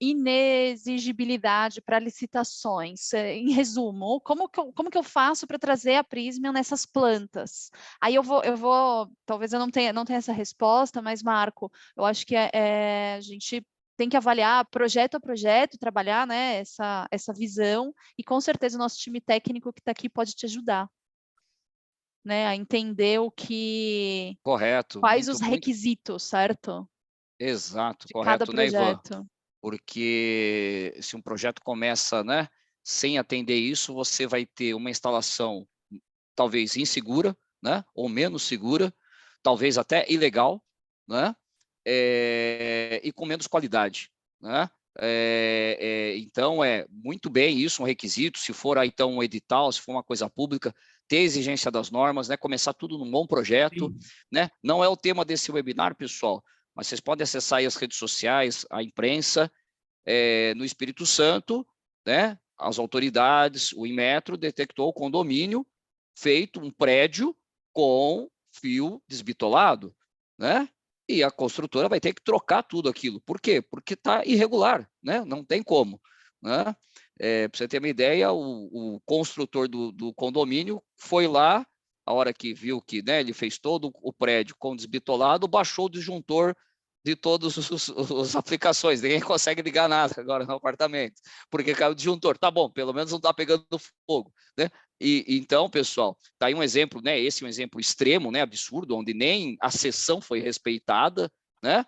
inexigibilidade para licitações. Em resumo, como que eu faço para trazer a Prysmian nessas plantas? Aí eu vou talvez eu não tenha essa resposta, mas, Marco, eu acho que a gente tem que avaliar projeto a projeto, trabalhar, né, essa visão, e com certeza o nosso time técnico que está aqui pode te ajudar, né, a entender Correto. quais os requisitos, certo? Exato, De correto, cada né, Ivan? projeto. Porque se um projeto começa, né, sem atender isso, você vai ter uma instalação talvez insegura, né, ou menos segura, talvez até ilegal, né, e com menos qualidade, né? Então, muito bem isso, um requisito, se for aí, então um edital, se for uma coisa pública, ter exigência das normas, né, começar tudo num bom projeto, né? Não é o tema desse webinar, pessoal, mas vocês podem acessar aí as redes sociais, a imprensa, no Espírito Santo, né? As autoridades, o Inmetro detectou o condomínio feito um prédio com fio desbitolado, né? E a construtora vai ter que trocar tudo aquilo. Por quê? Porque está irregular, né? Não tem como, né? Para você ter uma ideia, o construtor do condomínio foi lá, a hora que viu que, né, ele fez todo o prédio com desbitolado, baixou o disjuntor de todas as aplicações. Ninguém consegue ligar nada agora no apartamento, porque caiu o disjuntor. Tá bom, pelo menos não está pegando fogo, né? Então, pessoal, tá aí um exemplo, né? Esse é um exemplo extremo, né? Absurdo, onde nem a seção foi respeitada, né?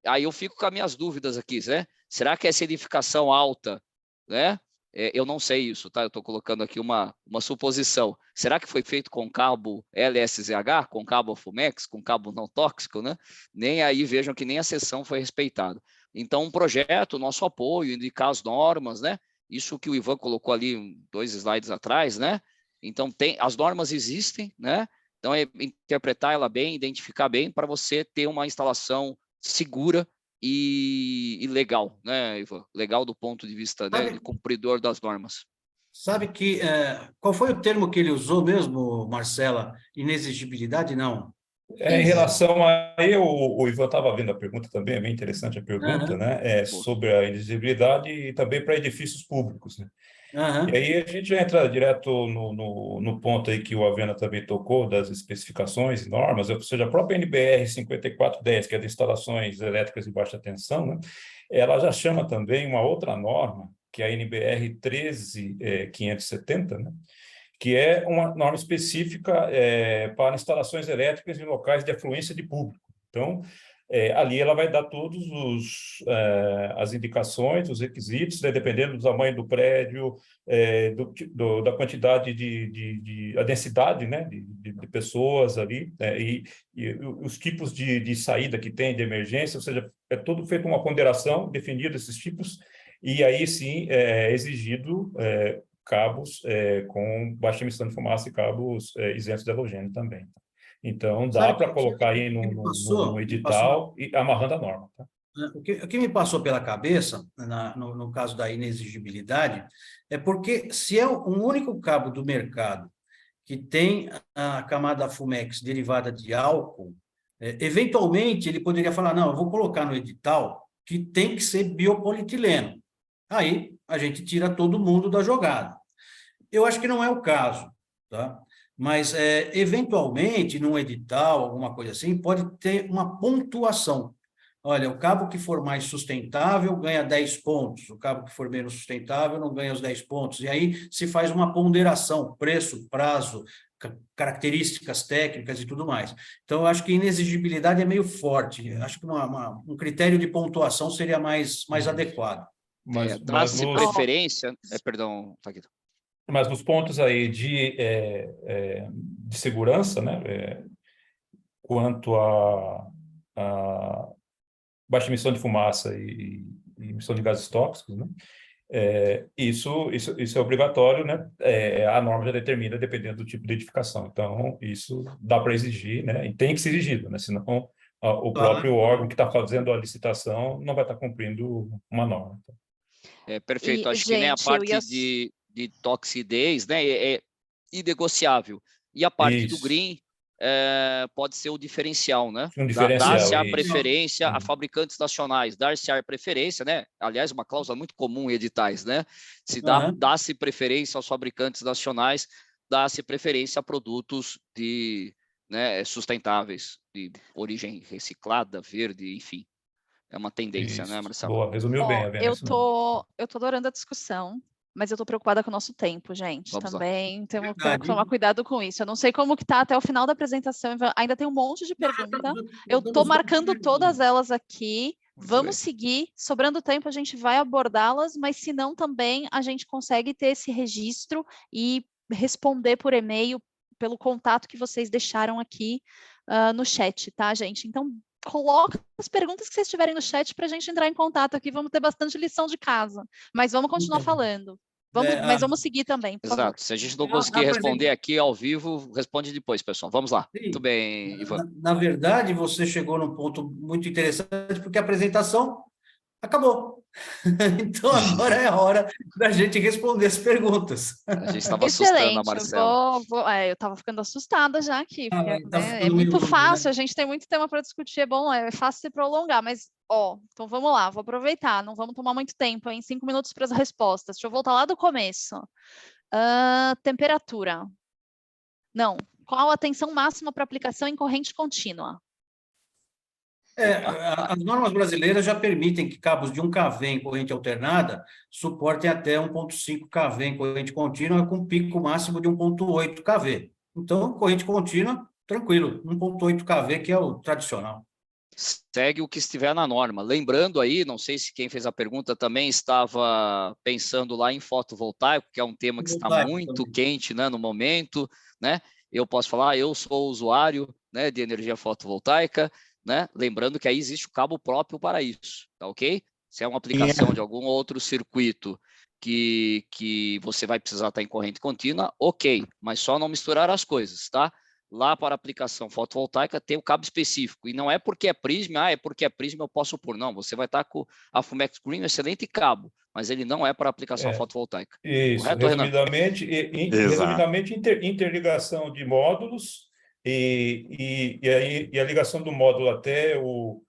Aí eu fico com as minhas dúvidas aqui, né? Será que essa edificação alta, né? Eu não sei isso, tá? Eu estou colocando aqui uma suposição. Será que foi feito com cabo LSZH, com cabo Fumex, com cabo não tóxico, né? Nem aí vejam que nem a seção foi respeitada. Então, um projeto, nosso apoio, indicar as normas, né? Isso que o Ivan colocou ali 2 slides atrás, né? Então, as normas existem, né? Então, é interpretar ela bem, identificar bem, para você ter uma instalação segura e legal, né, Ivan? Legal do ponto de vista, né, de cumpridor das normas. Sabe que, qual foi o termo que ele usou mesmo, Marcela? Inexigibilidade, não? Em relação a o Ivan estava vendo a pergunta também, é bem interessante a pergunta, Aham. né? Sobre a elegibilidade e também para edifícios públicos, né? Aham. E aí a gente já entra direto no ponto aí que o Avena também tocou, das especificações e normas, ou seja, a própria NBR 5410, que é de instalações elétricas de baixa tensão, né? Ela já chama também uma outra norma, que é a NBR 13570, né? Que é uma norma específica para instalações elétricas em locais de afluência de público. Então, ali ela vai dar todos as indicações, os requisitos, né, dependendo do tamanho do prédio, da quantidade a densidade, né, de pessoas ali, e os tipos de saída que tem, de emergência, ou seja, é tudo feito uma ponderação, definido esses tipos, e aí sim é exigido cabos com baixa emissão de fumaça e cabos isentos de halogênio também. Então, dá para colocar aí no edital e amarrando a norma. Tá? O que me passou pela cabeça, no caso da inexigibilidade, é porque se é um único cabo do mercado que tem a camada Fumex derivada de álcool, eventualmente ele poderia falar, não, eu vou colocar no edital que tem que ser biopolietileno. Aí a gente tira todo mundo da jogada. Eu acho que não é o caso, tá? Mas, eventualmente, num edital, alguma coisa assim, pode ter uma pontuação. Olha, o cabo que for mais sustentável ganha 10 pontos, o cabo que for menos sustentável não ganha os 10 pontos. E aí se faz uma ponderação, preço, prazo, características técnicas e tudo mais. Então, eu acho que inexigibilidade é meio forte. Eu acho que um critério de pontuação seria mais adequado. Dá-se preferência... perdão, Taquito. Mas nos pontos aí de segurança, né, quanto a baixa emissão de fumaça e emissão de gases tóxicos, né, isso é obrigatório, né, a norma já determina dependendo do tipo de edificação. Então, isso dá para exigir, né, e tem que ser exigido, né, senão o próprio órgão que está fazendo a licitação não vai estar cumprindo uma norma. Perfeito. Acho que, né, a parte de toxidez, né, é inegociável. E a parte do green pode ser o diferencial, né? Dar-se a preferência a fabricantes nacionais, dar-se a preferência, né? Aliás, uma cláusula muito comum em editais, né? Se dá-se preferência aos fabricantes nacionais, dá-se preferência a produtos sustentáveis, de origem reciclada, verde, enfim. É uma tendência, né, Marcelo? Boa, resumiu bem. Eu tô adorando a discussão, mas eu tô preocupada com o nosso tempo, gente. Vamos também temos que tomar cuidado com isso. Eu não sei como que tá até o final da apresentação, ainda tem um monte de pergunta. Eu tô marcando todas elas aqui. Vamos seguir. Sobrando tempo, a gente vai abordá-las, mas se não, também a gente consegue ter esse registro e responder por e-mail pelo contato que vocês deixaram aqui no chat, tá, gente? Então, coloca as perguntas que vocês tiverem no chat para a gente entrar em contato aqui. Vamos ter bastante lição de casa, mas vamos continuar falando. Mas vamos seguir também, por favor. Exato. Se a gente não conseguir responder aqui ao vivo, responde depois, pessoal. Vamos lá. Sim. Muito bem, Ivan. Na verdade, você chegou num ponto muito interessante, porque a apresentação acabou. Então, agora é a hora da gente responder as perguntas. A gente estava assustando a Marcela. Eu estava ficando assustada já aqui. É muito fácil, né? A gente tem muito tema para discutir, é fácil se prolongar, mas, então vamos lá, vou aproveitar, não vamos tomar muito tempo, 5 minutos para as respostas. Deixa eu voltar lá do começo. Temperatura. Não. Qual a tensão máxima para aplicação em corrente contínua? As normas brasileiras já permitem que cabos de 1 kV em corrente alternada suportem até 1,5 kV em corrente contínua, com pico máximo de 1,8 kV. Então, corrente contínua, tranquilo, 1,8 kV, que é o tradicional. Segue o que estiver na norma. Lembrando aí, não sei se quem fez a pergunta também estava pensando lá em fotovoltaico, que é um tema que está muito quente, né, no momento, né? Eu posso falar, eu sou usuário, né, de energia fotovoltaica, né? Lembrando que aí existe o cabo próprio para isso, tá ok? Se é uma aplicação de algum outro circuito que você vai precisar estar em corrente contínua, ok, mas só não misturar as coisas, tá? Lá para aplicação fotovoltaica tem o cabo específico, e não é porque é Prism, é porque é Prism eu posso pôr, não, você vai estar com a Fumex Green, um excelente cabo, mas ele não é para aplicação fotovoltaica. Isso, Correto, Renan? Exato. Interligação de módulos e a ligação do módulo até o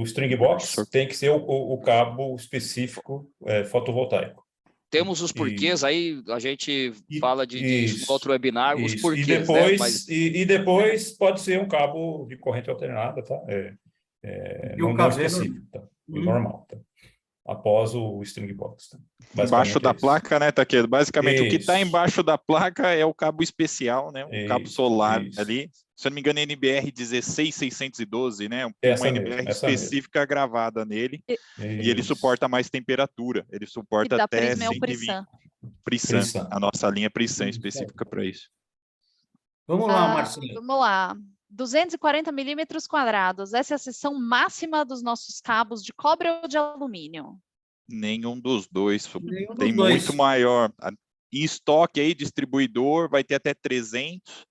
string box tem que ser o cabo específico fotovoltaico. Temos os porquês, aí a gente fala disso no outro webinar, os Isso. porquês, E depois pode ser um cabo de corrente alternada, tá? Não específico, tá? Normal, tá? Após o string box. Tá? Embaixo da placa, né, Taquedo? Basicamente, o que está Isso. embaixo da placa é o cabo especial, né? Um cabo solar isso. ali. Se eu não me engano, é NBR 16612, né? Uma NBR essa específica gravada nele. E ele Isso. suporta mais temperatura. Ele E suporta da até Prisma é o 120. Prism. Prism. A nossa linha Prism específica para isso. Vamos lá, Marcelo. Vamos lá. 240 milímetros quadrados. Essa é a seção máxima dos nossos cabos de cobre ou de alumínio? Nenhum dos dois. Nenhum Tem dos dois. muito maior. Em estoque aí, distribuidor, vai ter até 300.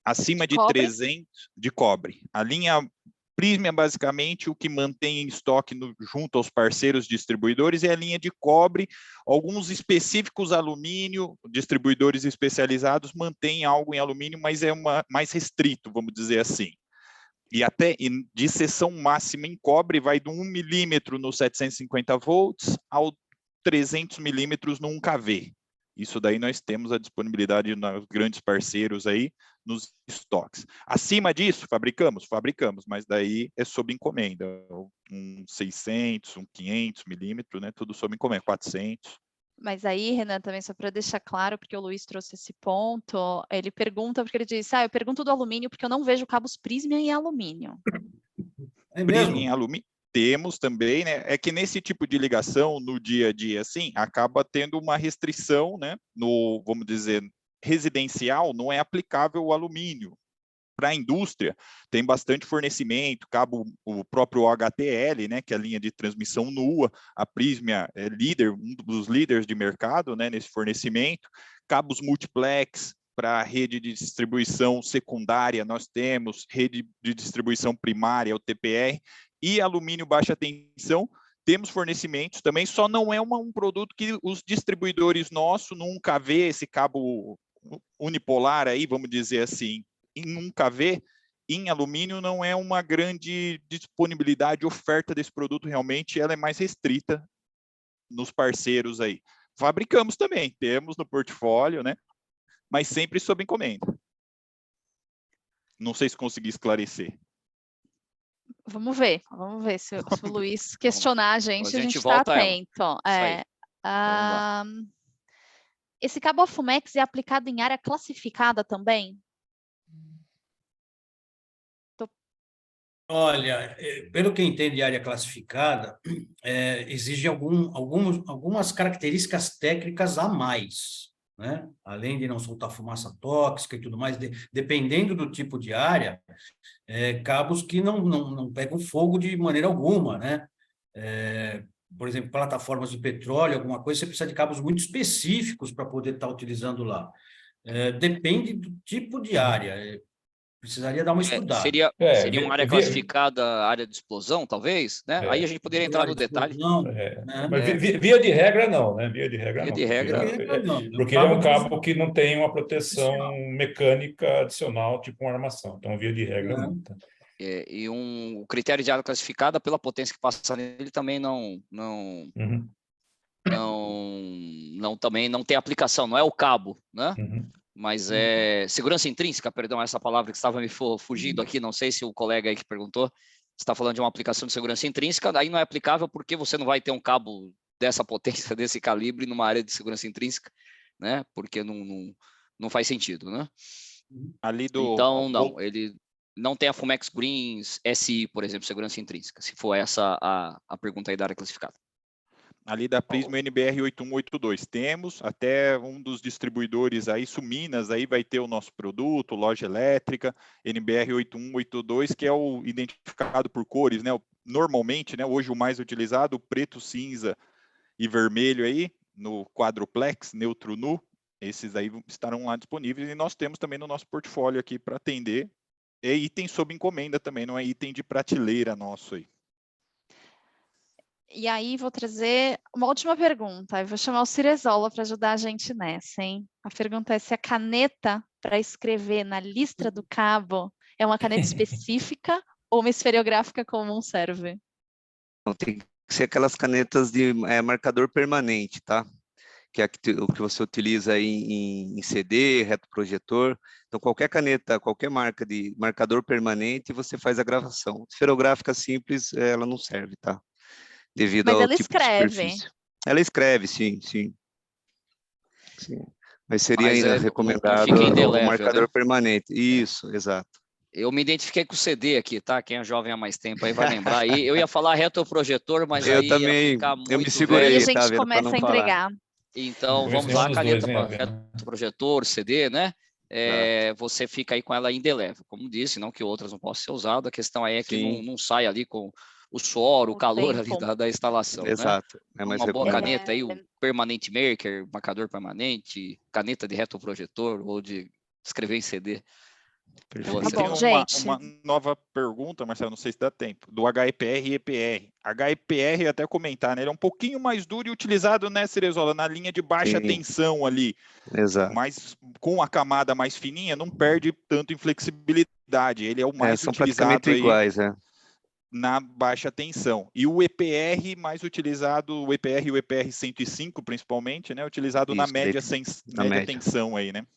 Acima de cobre? 300 de cobre. A linha Prism é basicamente o que mantém em estoque junto aos parceiros distribuidores, é a linha de cobre. Alguns específicos alumínio, distribuidores especializados, mantêm algo em alumínio, mas é mais restrito, vamos dizer assim. E até de seção máxima em cobre vai de 1 milímetro no 750 volts ao 300 milímetros no 1 kV. Isso daí nós temos a disponibilidade nos grandes parceiros aí, nos estoques. Acima disso, fabricamos, mas daí é sob encomenda. Um 600, um 500 milímetros, né? Tudo sob encomenda, 400. Mas aí, Renan, também só para deixar claro, porque o Luiz trouxe esse ponto, ele pergunta, porque ele disse, eu pergunto do alumínio porque eu não vejo cabos Prisma em alumínio. É Prisma mesmo? em alumínio. Temos também, né? É que nesse tipo de ligação, no dia a dia, assim, acaba tendo uma restrição, né? No, vamos dizer, residencial, não é aplicável o alumínio. Para a indústria, tem bastante fornecimento, cabo, o próprio HTL, né? Que é a linha de transmissão nua, a Prisma é líder, um dos líderes de mercado, né? Nesse fornecimento, cabos multiplex, para a rede de distribuição secundária, nós temos rede de distribuição primária, o TPR, e alumínio baixa tensão, temos fornecimentos também, só não é um produto que os distribuidores nossos, num kV, esse cabo unipolar aí, vamos dizer assim, em 1 kV, em alumínio não é uma grande disponibilidade, oferta desse produto, realmente ela é mais restrita nos parceiros aí. Fabricamos também, temos no portfólio, né? Mas sempre sob encomenda. Não sei se consegui esclarecer. Vamos ver se o Luiz questionar a gente está volta atento. Vamos Esse cabo Fumex é aplicado em área classificada também? Olha, pelo que eu entendo de área classificada, exige algumas características técnicas a mais, né? Além de não soltar fumaça tóxica e tudo mais, dependendo do tipo de área, cabos que não pegam fogo de maneira alguma, né? Por exemplo, plataformas de petróleo, alguma coisa, você precisa de cabos muito específicos para poder estar utilizando lá. Depende do tipo de área. Precisaria dar uma estudada. Seria uma área classificada, área de explosão, talvez, né? Aí a gente poderia entrar no detalhe. Mas via de regra, não, né? Via de regra, não. Porque ele é um cabo que não tem uma proteção mecânica adicional, tipo uma armação. Então, via de regra, não. Tá? E o critério de área classificada, pela potência que passa nele, também também não tem aplicação, não é o cabo, né? Mas é segurança intrínseca, perdão, essa palavra que estava me fugindo aqui, não sei se o colega aí que perguntou está falando de uma aplicação de segurança intrínseca, daí não é aplicável porque você não vai ter um cabo dessa potência, desse calibre, numa área de segurança intrínseca, né? Porque não faz sentido, né? Então, não, ele não tem a Fumex Greens SI, por exemplo, segurança intrínseca, se for essa a pergunta aí da área classificada. Ali da Prisma NBR 8182 temos, até um dos distribuidores aí, Suminas, aí vai ter o nosso produto, loja elétrica, NBR 8182, que é o identificado por cores, né? Normalmente, né, hoje o mais utilizado, o preto, cinza e vermelho aí, no quadruplex, neutro nu, esses aí estarão lá disponíveis, e nós temos também no nosso portfólio aqui para atender. É item sob encomenda também, não é item de prateleira nosso aí. E aí vou trazer uma última pergunta. Eu vou chamar o Cirezola para ajudar a gente nessa, hein? A pergunta é se a caneta para escrever na listra do cabo é uma caneta específica ou uma esferográfica comum serve? Então, tem que ser aquelas canetas de marcador permanente, tá? Que é o que você utiliza aí em CD, retroprojetor. Então, qualquer caneta, qualquer marca de marcador permanente, você faz a gravação. Esferográfica simples, ela não serve, tá? Devido Mas ao ela tipo de escreve. superfície. Ela escreve, sim. Mas seria Mas ainda não recomendado fica o indelével, marcador né? permanente. Isso, exato. Eu me identifiquei com o CD aqui, tá? Quem é jovem há mais tempo aí vai lembrar. E eu ia falar retroprojetor, mas Eu aí ia também, ficar eu me muito Aí a segurei, velho. tá gente vendo, para começa não a falar. entregar. Então, Talvez vamos nenhum lá, dos caneta dois, né, para retroprojetor, CD, né? Você fica aí com ela indelével, como disse, não que outras não possam ser usadas, a questão aí é que Sim. não sai ali com o suor, o O calor tempo. ali da instalação, né? Exato, é mais Uma boa recomendado. caneta aí, o permanente maker, marcador permanente, caneta de retroprojetor ou de escrever em CD. Perfeito. Tá E tem bom, gente. uma nova pergunta, Marcelo, não sei se dá tempo, do HIPR e EPR. HIPR, até comentar, né? Ele é um pouquinho mais duro e utilizado, né, Cerezola, na linha de baixa Sim. tensão ali. Exato. Mas com a camada mais fininha, não perde tanto em flexibilidade. Ele é o mais São utilizado praticamente aí iguais, na baixa tensão. E o EPR mais utilizado, o EPR e o EPR 105 principalmente, né, utilizado na Isso, média, na média. tensão aí, né?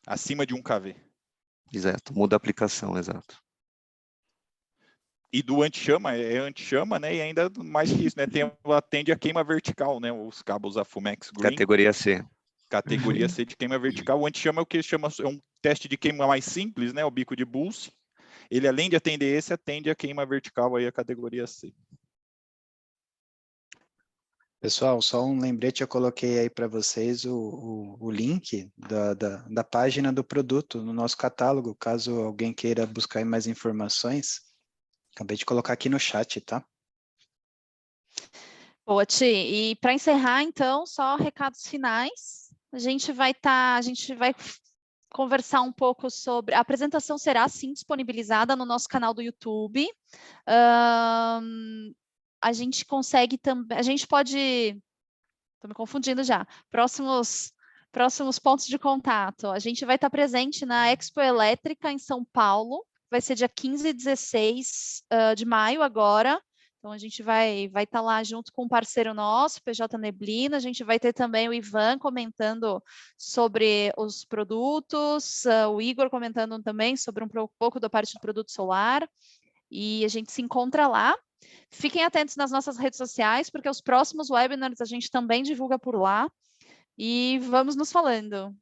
Acima de 1 kV. Exato, muda a aplicação, exato. E do anti-chama, é anti-chama, né? E ainda mais que isso, né? Atende a queima vertical, né? Os cabos Afumex Green. Categoria C. Categoria C de queima vertical. O anti-chama é o que chama, é um teste de queima mais simples, né? O bico de Bulce. Ele, além de atender esse, atende a queima vertical aí, a categoria C. Pessoal, só um lembrete, eu coloquei aí para vocês o link da página do produto no nosso catálogo, caso alguém queira buscar mais informações. Acabei de colocar aqui no chat, tá? Boa, Ti. E para encerrar, então, só recados finais. A gente vai conversar um pouco sobre... A apresentação será, sim, disponibilizada no nosso canal do YouTube. A gente consegue também... A gente pode... Estou me confundindo já. Próximos pontos de contato. A gente vai estar presente na Expo Elétrica em São Paulo. Vai ser dia 15 e 16 de maio agora. Então, a gente vai estar lá junto com um parceiro nosso, PJ Neblina. A gente vai ter também o Ivan comentando sobre os produtos, o Igor comentando também sobre um pouco da parte do produto solar. E a gente se encontra lá. Fiquem atentos nas nossas redes sociais, porque os próximos webinars a gente também divulga por lá. E vamos nos falando.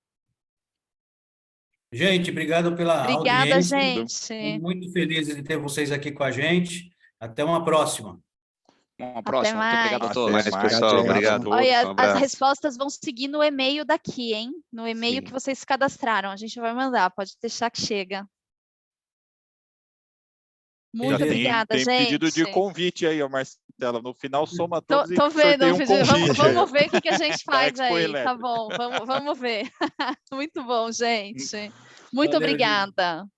Gente, obrigado pela Obrigada, audiência. gente. Estamos muito felizes de ter vocês aqui com a gente. Até uma próxima. Uma próxima. Muito obrigado a mais. todos. Mais, pessoal, obrigado. a todos. Olha, Um as abraço. respostas vão seguir no e-mail daqui, hein? No e-mail Sim. que vocês se cadastraram. A gente vai mandar, pode deixar que chega. Muito Beleza. obrigada, tem gente. pedido de convite aí, ó, Marcela. No final, soma Tô todos e vendo, sorteia um convite. vamos ver o que a gente Da faz Expo aí, Elétrica. tá bom, vamos ver. Muito bom, gente. Muito Valeu, obrigada.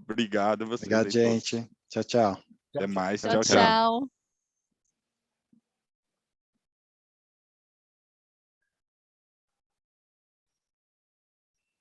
Obrigado a vocês. Obrigado, aí todos. gente. Tchau, tchau. Até mais. Tchau, Tchau, tchau. tchau.